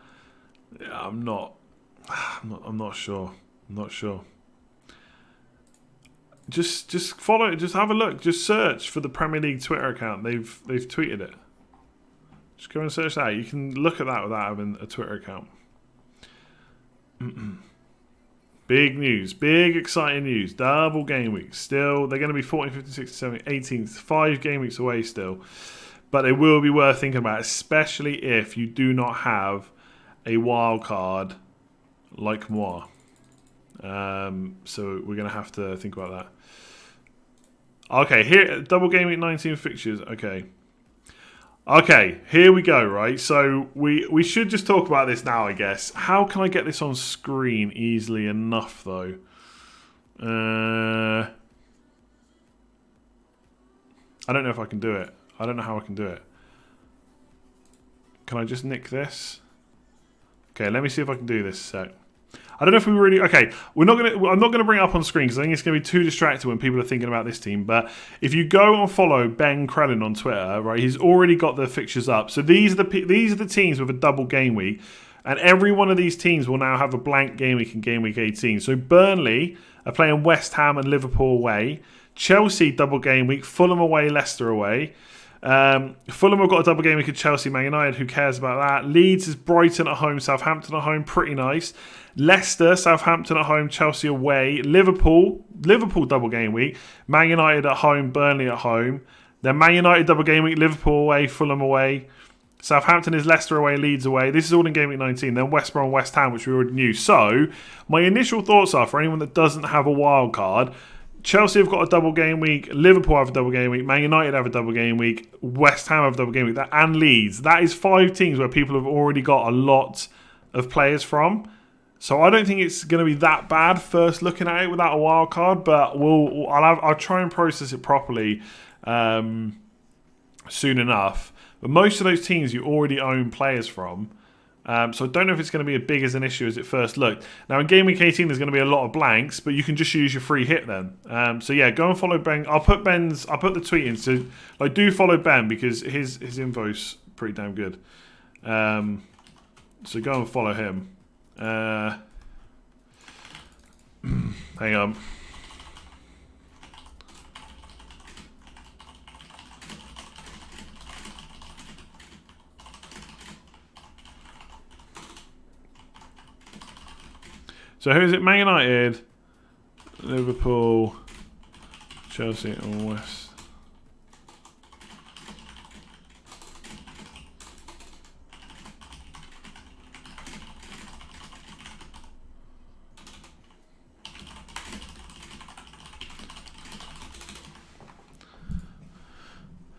yeah, I'm not sure. I'm not sure. Just follow it. Just have a look. Just search for the Premier League Twitter account. They've tweeted it. Just go and search that. You can look at that without having a Twitter account. Big news. Big exciting news. Double game week. Still, they're going to be 14, 15, 16, 17, 18th. 5 game weeks away still. But they will be worth thinking about, especially if you do not have a wild card like moi. So we're going to have to think about that. Okay, here, double game week 19 fixtures. Okay, here we go, right? So we should just talk about this now, I guess. How can I get this on screen easily enough, though? I don't know if I can do it. I don't know how I can do it. Can I just nick this? Okay, let me see if I can do this a sec. I don't know if we really... Okay, I'm not gonna bring it up on screen because I think it's going to be too distracting when people are thinking about this team. But if you go and follow Ben Crellin on Twitter, right, he's already got the fixtures up. So these are the teams with a double game week, and every one of these teams will now have a blank game week in game week 18. So Burnley are playing West Ham and Liverpool away. Chelsea double game week, Fulham away, Leicester away. Fulham have got a double game week at Chelsea, Man United. Who cares about that? Leeds is Brighton at home, Southampton at home. Pretty nice. Leicester, Southampton at home, Chelsea away. Liverpool double game week. Man United at home, Burnley at home. Then Man United double game week, Liverpool away, Fulham away. Southampton is Leicester away, Leeds away. This is all in game week 19. Then West Brom, West Ham, which we already knew. So, my initial thoughts are, for anyone that doesn't have a wild card, Chelsea have got a double game week, Liverpool have a double game week, Man United have a double game week, West Ham have a double game week, and Leeds. That is 5 teams where people have already got a lot of players from. So I don't think it's going to be that bad first looking at it without a wild card, but I'll try and process it properly soon enough. But most of those teams you already own players from. So I don't know if it's going to be as big as an issue as it first looked. Now in Game Week 18 there's going to be a lot of blanks, but you can just use your free hit then. So yeah, go and follow Ben. I'll put the tweet in. So do follow Ben because his info's pretty damn good. So go and follow him. Hang on. So who is it? Man United, Liverpool, Chelsea, and West.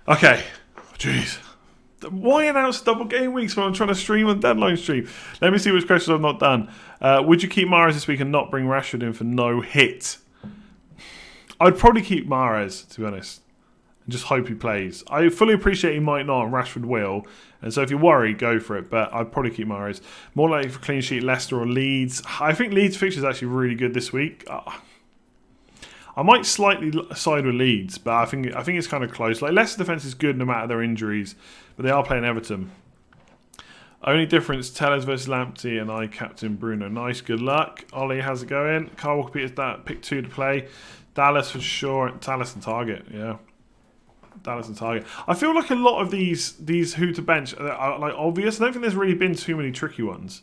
Okay. Jeez. Why announce double game weeks when I'm trying to stream on deadline stream? Let me see which questions I've not done. Would you keep Mahrez this week and not bring Rashford in for no hit? I'd probably keep Mahrez, to be honest, and just hope he plays. I fully appreciate he might not, and Rashford will. And so if you're worried, go for it. But I'd probably keep Mahrez. More likely for clean sheet, Leicester or Leeds. I think Leeds' fixture is actually really good this week. I might slightly side with Leeds, but I think it's kind of close. Like Leicester defence is good no matter their injuries, but they are playing Everton. Only difference: Tellers versus Lamptey, and I captain Bruno. Nice, good luck. Ollie, how's it going? Carl Walker Peters, that pick 2 to play. Dallas for sure. Dallas and Target, yeah. Dallas and Target. I feel like a lot of these who to bench are like obvious. I don't think there's really been too many tricky ones.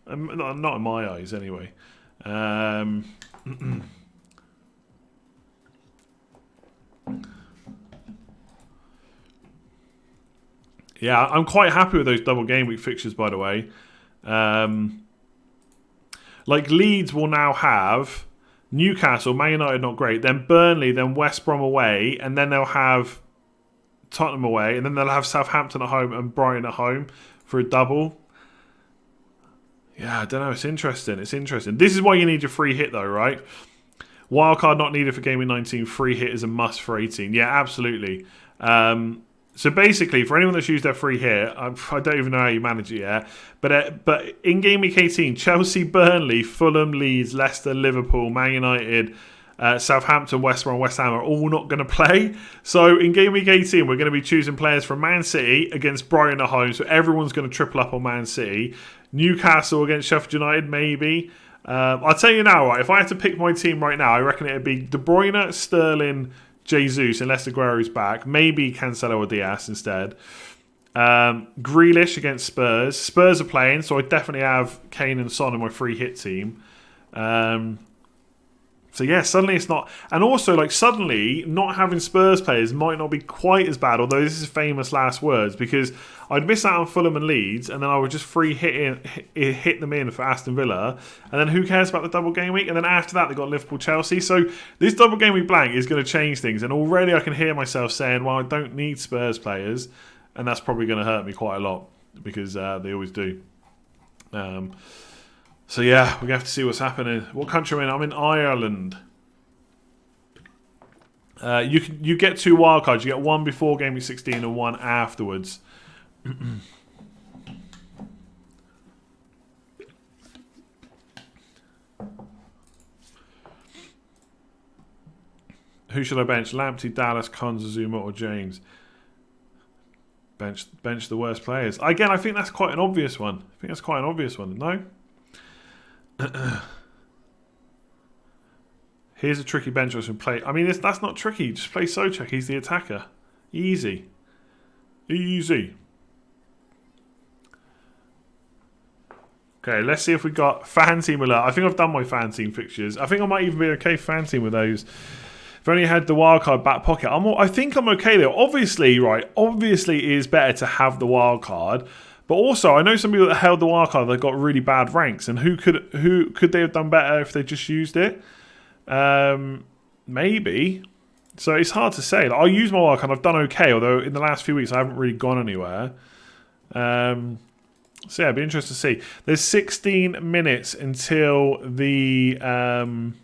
Not in my eyes, anyway. Yeah, I'm quite happy with those double game week fixtures, by the way. Like Leeds will now have Newcastle, Man United not great, then Burnley, then West Brom away, and then they'll have Tottenham away, and then they'll have Southampton at home and Brighton at home for a double. Yeah, I don't know. It's interesting. This is why you need your free hit, though, right? Wildcard not needed for Game Week 19. Free hit is a must for 18. Yeah, absolutely. So basically, for anyone that's used their free hit, I don't even know how you manage it yet. But in Game Week 18, Chelsea, Burnley, Fulham, Leeds, Leicester, Liverpool, Man United, Southampton, West Brom, West Ham are all not going to play. So in Game Week 18, we're going to be choosing players from Man City against Brighton at home. So everyone's going to triple up on Man City. Newcastle against Sheffield United, maybe. I'll tell you now, right, if I had to pick my team right now, I reckon it would be De Bruyne, Sterling, Jesus, unless Aguero's back. Maybe Cancelo or Diaz instead. Grealish against Spurs. Spurs are playing, so I definitely have Kane and Son in my free hit team. So yeah, suddenly it's not... And also, like, suddenly, not having Spurs players might not be quite as bad, although this is famous last words, because I'd miss out on Fulham and Leeds, and then I would just free hit them in for Aston Villa, and then who cares about the double game week? And then after that, they've got Liverpool-Chelsea. So this double game week blank is going to change things, and already I can hear myself saying, well, I don't need Spurs players, and that's probably going to hurt me quite a lot, because they always do. So yeah, we're going to have to see what's happening. What country am I in? I'm in Ireland. You get 2 wildcards. You get one before Game Week 16 and one afterwards. Who should I bench? Lamptey, Dallas, Konzazuma or James? Bench the worst players. Again, I think that's quite an obvious one. No? Here's a tricky bench I should play. I mean, that's not tricky. Just play Souček. He's the attacker. Easy. Easy. Okay, let's see if we got fan team alert. I think I've done my fan team fixtures. I think I might even be okay fan team with those. If I only had the wildcard back pocket, I think I'm okay there. Obviously, right? Obviously, it is better to have the wildcard. But also, I know some people that held the wildcard that got really bad ranks. And who could they have done better if they just used it? Maybe. So it's hard to say. Like, I'll use my wildcard. I've done okay. Although in the last few weeks, I haven't really gone anywhere. So yeah, it'd be interesting to see. There's 16 minutes until the deadline.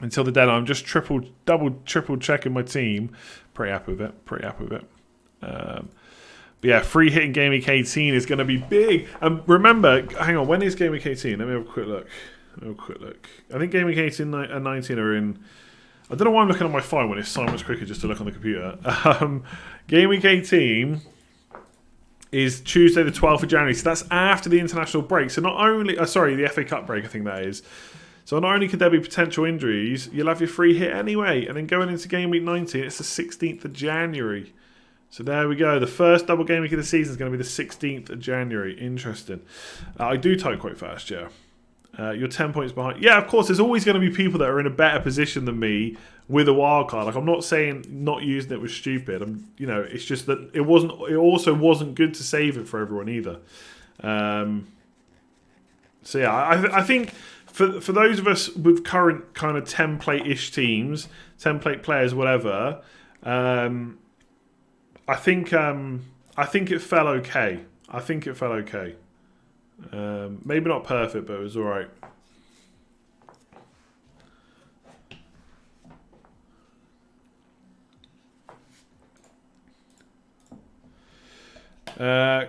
I'm just double, triple checking my team. Pretty happy with it. But yeah, free hit in Game Week 18 is going to be big. And remember, hang on, when is Game Week 18? Let me have a quick look. I think Game Week 18 and 19 are in. I don't know why I'm looking on my phone when it's so much quicker just to look on the computer. Game Week 18 is Tuesday the 12th of January. So that's after the international break. So not only... the FA Cup break, I think that is. So not only could there be potential injuries, you'll have your free hit anyway. And then going into Game Week 19, it's the 16th of January. So there we go. The first double game week of the season is going to be the 16th of January. Interesting. I do type quite fast, yeah. You're 10 points behind. Yeah, of course, there's always going to be people that are in a better position than me with a wild card. Like, I'm not saying not using it was stupid. It's just that it also wasn't good to save it for everyone either. So yeah, I think for those of us with current kind of template-ish teams, template players, whatever, I think it fell okay. Maybe not perfect, but it was all right.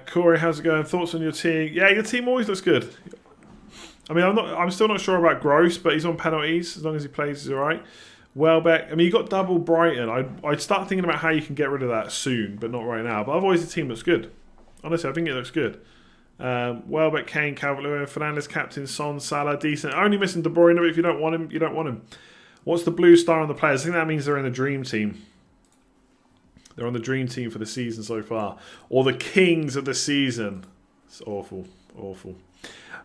Corey, how's it going? Thoughts on your team? Yeah, your team always looks good. I mean, I'm still not sure about Gross, but he's on penalties. As long as he plays, he's all right. Welbeck, I mean, you got double Brighton. I'd start thinking about how you can get rid of that soon, but not right now. But otherwise, the team looks good. Honestly, I think it looks good. Welbeck, Kane, Calvert-Lewin, Fernandes, captain, Son, Salah, decent. Only missing De Bruyne, but if you don't want him, you don't want him. What's the blue star on the players? I think that means they're in the dream team. They're on the dream team for the season so far. Or the kings of the season. It's awful.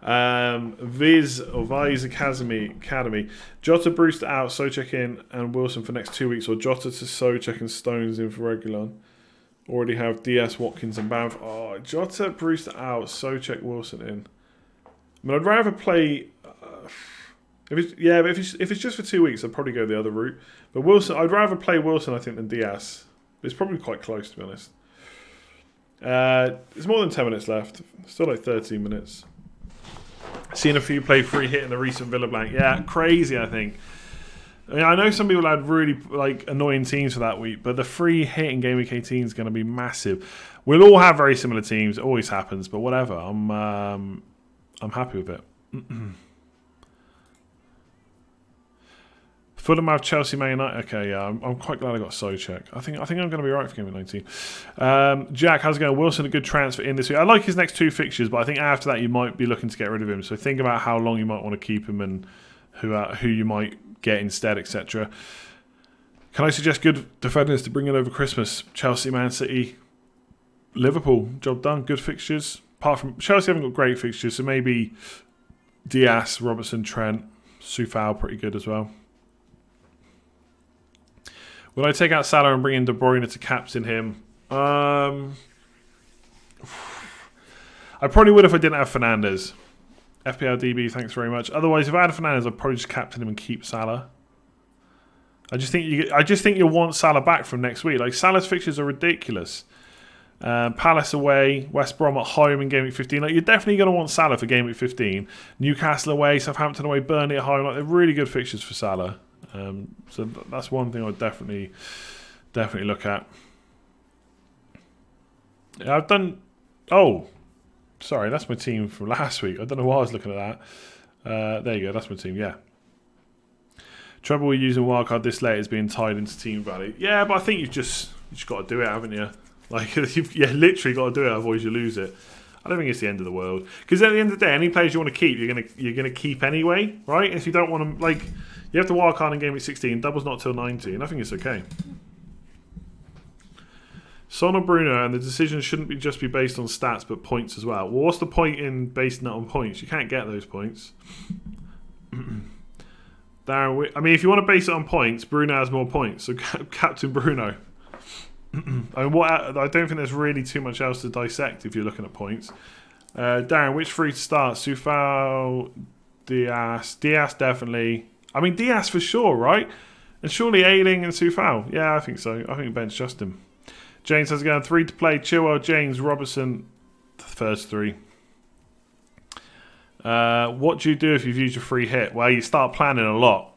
Viz Academy. Jota, Brewster out, Souček in, and Wilson for next 2 weeks. Or Jota to Souček and Stones in for Reguilon. Already have DS, Watkins, and Bamf. Oh, Jota, Brewster out, Souček, Wilson in. I mean, I'd rather play. If it's just for 2 weeks, I'd probably go the other route. But Wilson, I'd rather play Wilson, I think, than DS. It's probably quite close, to be honest. There's more than 10 minutes left. Still like 13 minutes. Seen a few play free hit in the recent Villa blank. Yeah, crazy, I think. I mean, I know some people had really annoying teams for that week, but the free hit in Game Week 18 is going to be massive. We'll all have very similar teams. It always happens, but whatever. I'm happy with it. Fulham have Chelsea, Man United. Okay, yeah, I'm quite glad I got Souček. I think I'm going to be right for Game Week 19. Jack, how's it going? Wilson, a good transfer in this week. I like his next 2 fixtures, but I think after that you might be looking to get rid of him. So think about how long you might want to keep him and who you might get instead, etc. Can I suggest good defenders to bring in over Christmas? Chelsea, Man City, Liverpool. Job done. Good fixtures. Apart from Chelsea, haven't got great fixtures, so maybe Diaz, Robertson, Trent, Soufal, pretty good as well. Will I take out Salah and bring in De Bruyne to captain him? I probably would if I didn't have Fernandes. FPL DB, thanks very much. Otherwise, if I had Fernandes, I'd probably just captain him and keep Salah. I just think you'll want Salah back from next week. Like, Salah's fixtures are ridiculous. Palace away, West Brom at home in Game Week 15. Like, you're definitely going to want Salah for Game Week 15. Newcastle away, Southampton away, Burnley at home. Like, they're really good fixtures for Salah. So that's one thing I'd definitely look at. Yeah, I've done. Oh, sorry, that's my team from last week. I don't know why I was looking at that. There you go, that's my team. Yeah. Trouble with using wildcard this late is being tied into team value. Yeah, but I think you've just got to do it, haven't you? Like, you've literally got to do it, otherwise you lose it. I don't think it's the end of the world, because at the end of the day, any players you want to keep, you're gonna keep anyway, right? If you don't want them, like, you have the wild card in Game Week 16, doubles not till 19. I think it's okay. Son or Bruno, and the decision shouldn't just be based on stats but points as well. Well, what's the point in basing it on points? You can't get those points. Darren, I mean, if you want to base it on points, Bruno has more points, so Captain Bruno. I mean, I don't think there's really too much else to dissect if you're looking at points. Darren, which three to start? Sufal, Diaz. Diaz definitely. I mean, Diaz for sure, right? And surely Ayling and Sufal. Yeah, I think so. I think bench just him. James has gone 3 to play. Chilwell, James, Robertson. The first 3. What do you do if you've used your free hit? Well, you start planning a lot.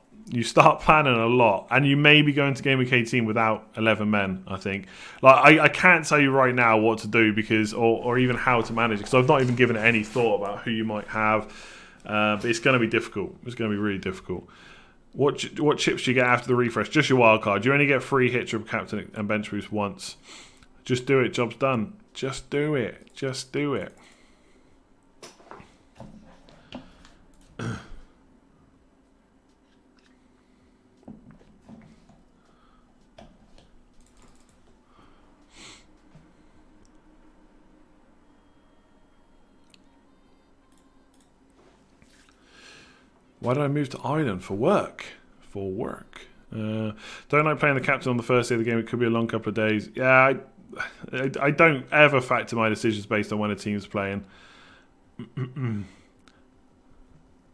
And you may be going to Game Week 18 without 11 men, I think. Like, I can't tell you right now what to do because, or even how to manage it, because I've not even given it any thought about who you might have. But it's going to be difficult. It's going to be really difficult. What chips do you get after the refresh? Just your wild card. You only get free hit, triple captain, and bench boost once. Just do it. Job's done. Just do it. Why did I move to Ireland? For work. Don't like playing the captain on the first day of the game. It could be a long couple of days. Yeah, I don't ever factor my decisions based on when a team's playing.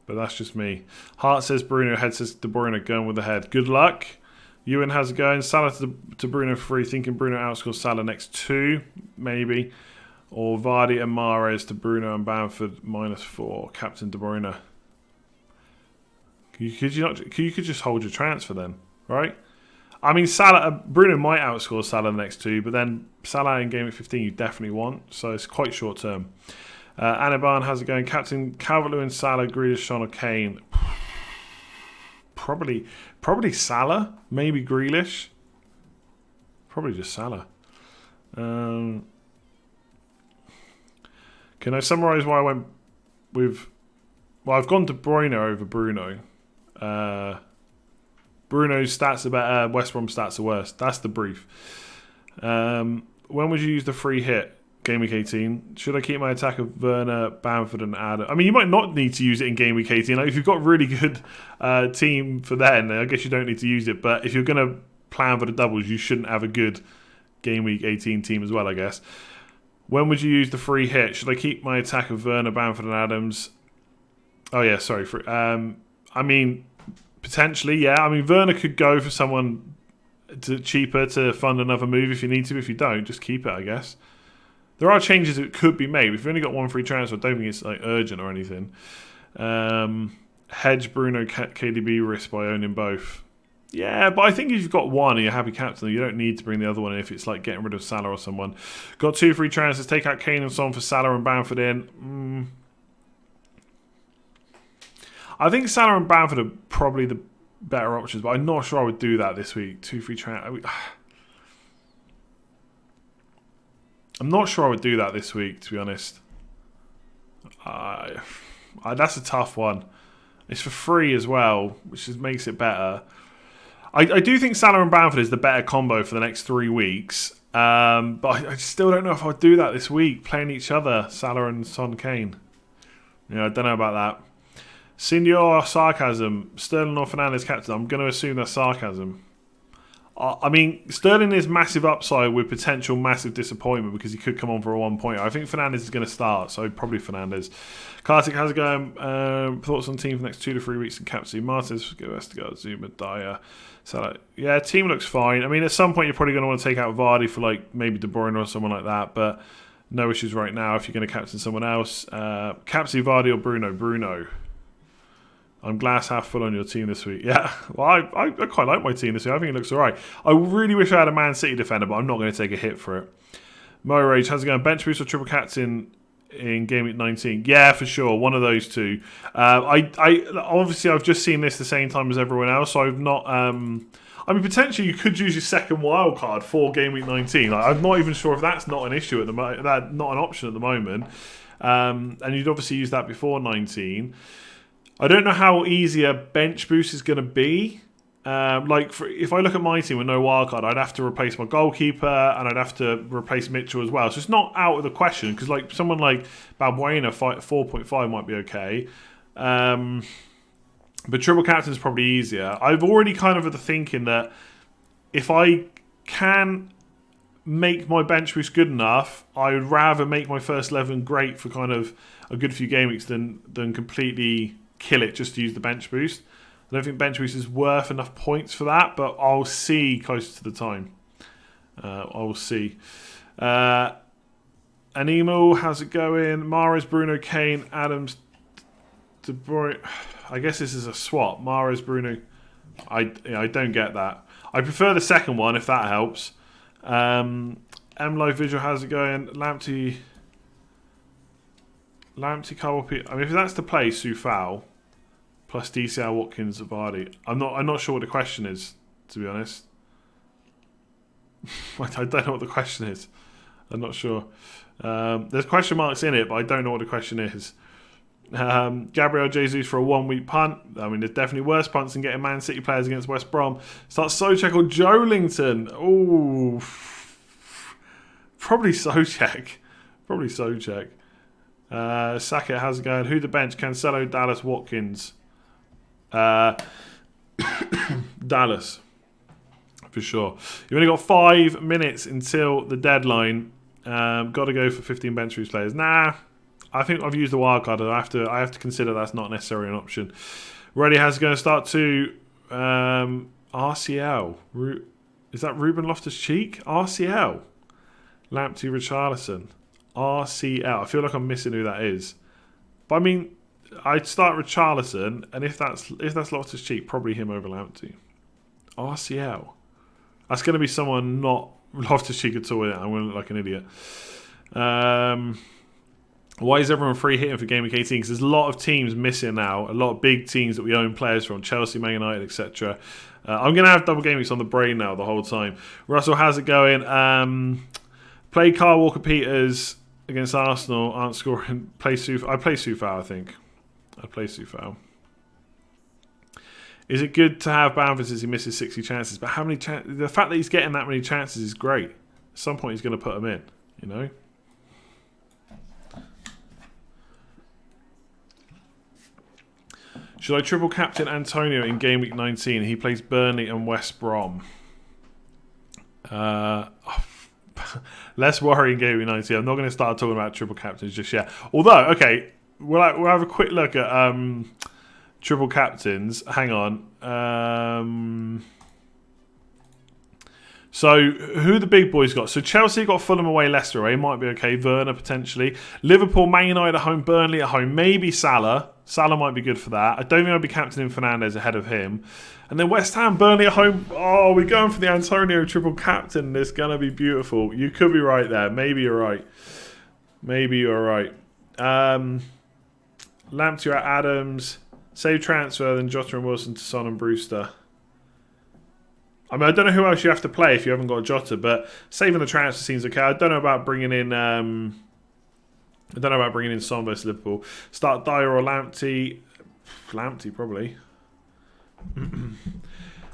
But that's just me. Hart says Bruno, head says De Bruyne, going with the head. Good luck. Ewan has it going. Salah to Bruno free, thinking Bruno outscores Salah next 2, maybe. Or Vardy and Mahrez to Bruno and Bamford -4. Captain De Bruyne. You could just hold your transfer then, right? I mean, Bruno might outscore Salah the next 2, but then Salah in Game Week 15 you definitely want, so it's quite short term. Anaban has it going. Captain Calvert-Lewin, Salah, Grealish, Son or Kane. Probably Salah, maybe Grealish. Probably just Salah. Can I summarise why I went with... Well, I've gone De Bruyne over Bruno. Bruno's stats are better, West Brom stats are worse. That's the brief. When would you use the free hit? Game Week 18. Should I keep my attack of Werner, Bamford and Adam? I mean, you might not need to use it in Game Week 18. Like, if you've got a really good team for then, I guess you don't need to use it. But if you're going to plan for the doubles, you shouldn't have a good Game Week 18 team as well, I guess. When would you use the free hit? Should I keep my attack of Werner, Bamford and Adams? Oh, yeah, sorry. I mean, potentially, yeah. I mean, Werner could go for someone cheaper to fund another move if you need to. If you don't, just keep it, I guess. There are changes that could be made. If you've only got one free transfer, I don't think it's like urgent or anything. Hedge Bruno KDB risk by owning both. Yeah, but I think if you've got one and you're happy captain, you don't need to bring the other one in if it's like getting rid of Salah or someone. Got 2 free transfers. Take out Kane and Son for Salah and Bamford in. I think Salah and Bamford are probably the better options, but I'm not sure I would do that this week. 2 free transfers. I'm not sure I would do that this week, to be honest. That's a tough one. It's for free as well, which just makes it better. I do think Salah and Bamford is the better combo for the next 3 weeks. But I still don't know if I would do that this week, playing each other, Salah and Son Kane. Yeah, I don't know about that. Senior sarcasm. Sterling or Fernandes captain. I'm going to assume that's sarcasm. I mean, Sterling is massive upside with potential massive disappointment because he could come on for a 1-pointer. I think Fernandes is going to start, so probably Fernandes. Kartik, how's it going? Thoughts on the team for the next 2 to 3 weeks in Captaincy? Martins, Vestergaard, Zuma, Dyer. So, yeah, team looks fine. I mean, at some point you're probably going to want to take out Vardy for like maybe De Bruyne or someone like that, but no issues right now if you're going to captain someone else. Captaincy, Vardy or Bruno? Bruno. I'm glass half full on your team this week. Yeah, well, I quite like my team this week. I think it looks all right. I really wish I had a Man City defender, but I'm not going to take a hit for it. Mo Rage, how's it going? Bench boost or triple captain in Game Week 19? Yeah, for sure. One of those two. Obviously, I've just seen this the same time as everyone else, so I've not... I mean, potentially you could use your second wild card for Game Week 19. Like, I'm not even sure if that's not an issue at the moment. That's not an option at the moment. And you'd obviously use that before 19. I don't know how easy a bench boost is going to be. if I look at my team with no wildcard, I'd have to replace my goalkeeper and I'd have to replace Mitchell as well. So it's not out of the question because like someone like Balbuena 4.5 might be okay. But triple captain is probably easier. I've already kind of had the thinking that if I can make my bench boost good enough, I would rather make my first 11 great for kind of a good few game weeks than completely kill it just to use the bench boost. I don't think bench boost is worth enough points for that, but I'll see closer to the time. I'll see. Anemo, how's it going? Mahrez, Bruno, Kane, Adams, De Bruyne. I guess this is a swap. Mahrez, Bruno. I don't get that. I prefer the second one if that helps. M-Live Visual, how's it going? Lamptey, Carwell. I mean, if that's the play, Soufal plus DCL, Watkins, Vardy. I'm not sure what the question is, to be honest. I don't know what the question is. I'm not sure. There's question marks in it, but I don't know what the question is. Gabriel Jesus for a 1 week punt. I mean, there's definitely worse punts than getting Man City players against West Brom. Start Socek or Jolington. Ooh, probably Socek. Sackett, how's it going? Who the bench? Cancelo, Dallas, Watkins. Dallas, for sure. You've only got 5 minutes until the deadline. Got to go for 15 bench boost players. Nah. I think I've used the wildcard. I have to consider that's not necessarily an option. Ready has going to start to RCL. Is that Ruben Loftus-Cheek? RCL. Lamptey, Richarlison. RCL. I feel like I'm missing who that is. But I mean, I'd start Richarlison, and if that's Loftus-Cheek, probably him over Lamptey. RCL. That's going to be someone not Loftus-Cheek at all. I'm going to look like an idiot. Why is everyone free hitting for Game Week 18? Because there's a lot of teams missing now. A lot of big teams that we own players from. Chelsea, Man United, etc. I'm going to have double Game Weeks on the brain now the whole time. Russell, how's it going? Play Kyle Walker-Peters against Arsenal. Aren't scoring. I play Soufal, I think. I play Soufal. Is it good to have Bamford since he misses 60 chances? But how many the fact that he's getting that many chances is great. At some point he's going to put them in, you know? Should I triple captain Antonio in Game Week 19? He plays Burnley and West Brom. Less worry in Game Week 19. I'm not going to start talking about triple captains just yet. Although, okay, we'll have a quick look at triple captains. Hang on. So, who the big boys got? So, Chelsea got Fulham away, Leicester away. Might be okay. Werner, potentially. Liverpool, Man United at home, Burnley at home. Maybe Salah. Salah might be good for that. I don't think I'd be captaining Fernandes ahead of him. And then West Ham, Burnley at home. Oh, we're going for the Antonio triple captain. It's going to be beautiful. You could be right there. Maybe you're right. Lamptey at Adams. Save transfer, then Jota and Wilson to Son and Brewster. I mean, I don't know who else you have to play if you haven't got Jota, but saving the transfer seems okay. I don't know about bringing in Son versus Liverpool. Start Dyer or Lamptey. Lamptey, probably.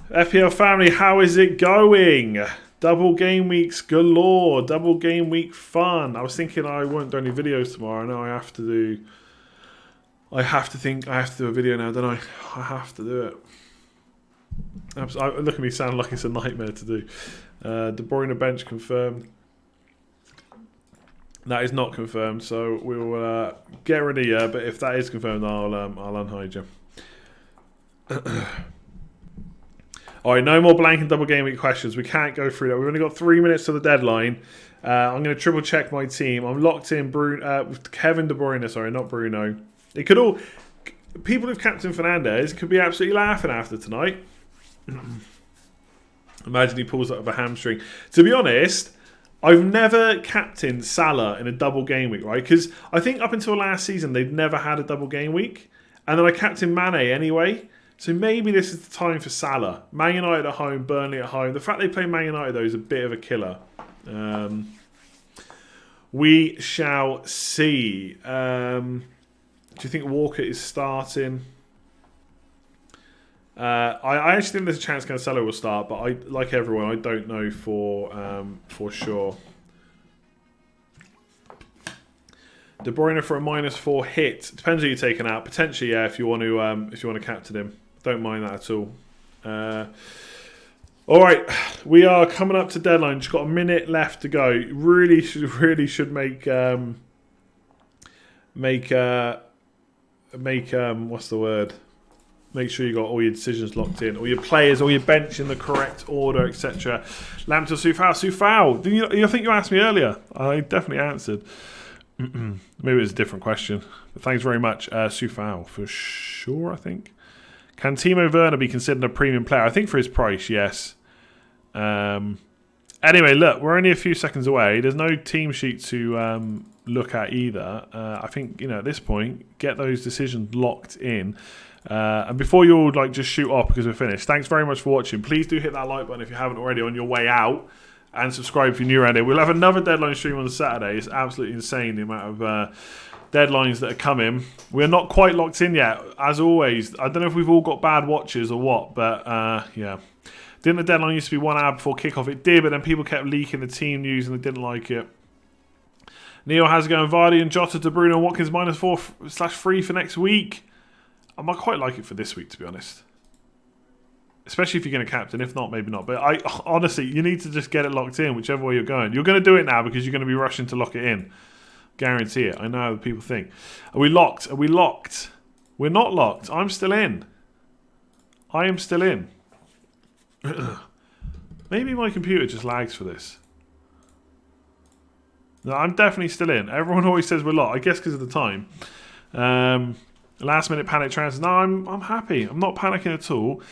FPL family, how is it going? Double game weeks galore. Double game week fun. I was thinking I won't do any videos tomorrow. Now I have to do a video now, don't I? I have to do it. Look at me sound like it's a nightmare to do. De Bruyne bench confirmed. That is not confirmed, so we'll get rid of you. But if that is confirmed, I'll unhide you. All right, no more blank and double game week questions. We can't go through that. We've only got 3 minutes to the deadline. I'm going to triple check my team. I'm locked in with Kevin De Bruyne. Sorry, not Bruno. It could all people who've captained Fernandes could be absolutely laughing after tonight. Imagine he pulls up a hamstring. To be honest, I've never captained Salah in a double game week, right? Because I think up until last season, they've never had a double game week. And then I captained Mane anyway. So maybe this is the time for Salah. Man United at home, Burnley at home. The fact they play Man United, though, is a bit of a killer. We shall see. Do you think Walker is starting? I actually think there's a chance Cancelo will start, but I, like everyone, I don't know for sure. De Bruyne for a -4 hit. Depends who you're taking out. Potentially, yeah, if you want to captain him. Don't mind that at all. All right, we are coming up to deadline. Just got a minute left to go. Really should make what's the word? Make sure you got all your decisions locked in, all your players, all your bench in the correct order, etc. Lamptey or Sufal? I think you asked me earlier. I definitely answered. Maybe it was a different question. But thanks very much, Sufal, for sure, I think. Can Timo Werner be considered a premium player? I think for his price, yes. Anyway, look, we're only a few seconds away. There's no team sheet to look at either. I think, at this point, get those decisions locked in. And before you all just shoot off because we're finished, thanks very much for watching. Please do hit that like button if you haven't already on your way out. And subscribe if you're new around here. We'll have another deadline stream on Saturday. It's absolutely insane the amount of deadlines that are coming. We're not quite locked in yet. As always, I don't know if we've all got bad watches or what, but yeah. Didn't the deadline used to be 1 hour before kickoff? It did, but then people kept leaking the team news and they didn't like it. Neil, how's it going? Vardy and Jota, De Bruyne and Watkins -4/3 for next week. I might quite like it for this week, to be honest. Especially if you're going to captain. If not, maybe not. But honestly, you need to just get it locked in, whichever way you're going. You're going to do it now because you're going to be rushing to lock it in. Guarantee it. I know how people think. Are we locked? Are we locked? We're not locked. I'm still in. I am still in. Maybe my computer just lags for this. No, I'm definitely still in. Everyone always says we're locked. I guess because of the time. Last minute panic transfers. No, I'm happy. I'm not panicking at all.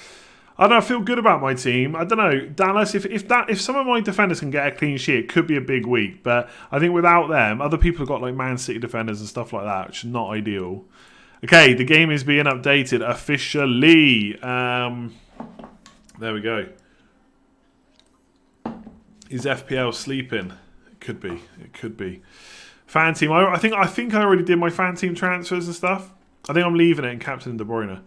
I don't know, I feel good about my team. I don't know, Dallas, if some of my defenders can get a clean sheet, it could be a big week. But I think without them, other people have got like Man City defenders and stuff like that, which is not ideal. Okay, the game is being updated officially. There we go. Is FPL sleeping? It could be. It could be. Fan team. I think I already did my fan team transfers and stuff. I think I'm leaving it in Captain De Bruyne.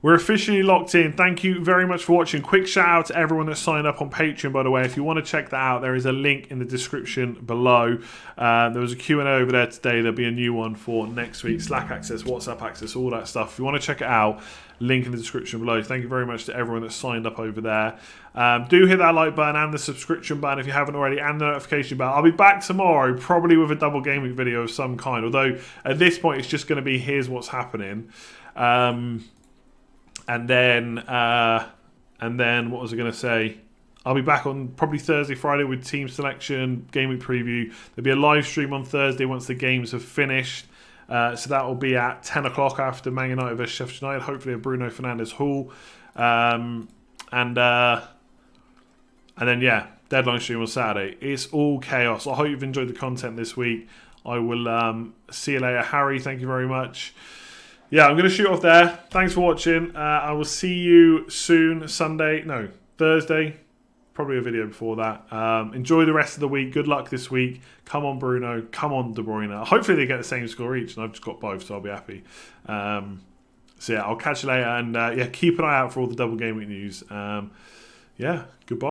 We're officially locked in. Thank you very much for watching. Quick shout out to everyone that signed up on Patreon, by the way. If you want to check that out, there is a link in the description below. There was a Q&A over there today. There'll be a new one for next week. Slack access, WhatsApp access, all that stuff. If you want to check it out, link in the description below. Thank you very much to everyone that signed up over there. Do hit that like button and the subscription button if you haven't already, and the notification bell. I'll be back tomorrow, probably with a double game week video of some kind. Although at this point, it's just going to be here's what's happening. And then what was I going to say? I'll be back on probably Thursday, Friday with team selection, game week preview. There'll be a live stream on Thursday once the games have finished. So that will be at 10 o'clock after Man United vs Sheffield United. Hopefully a Bruno Fernandes haul. And then, yeah, deadline stream on Saturday. It's all chaos. I hope you've enjoyed the content this week. I will see you later. Harry, thank you very much. Yeah, I'm going to shoot off there. Thanks for watching. I will see you soon. Thursday. Probably a video before that. Enjoy the rest of the week. Good luck this week. Come on, Bruno. Come on, De Bruyne. Hopefully they get the same score each, and I've just got both, so I'll be happy. So yeah, I'll catch you later, and yeah, keep an eye out for all the double game week news. Yeah, goodbye.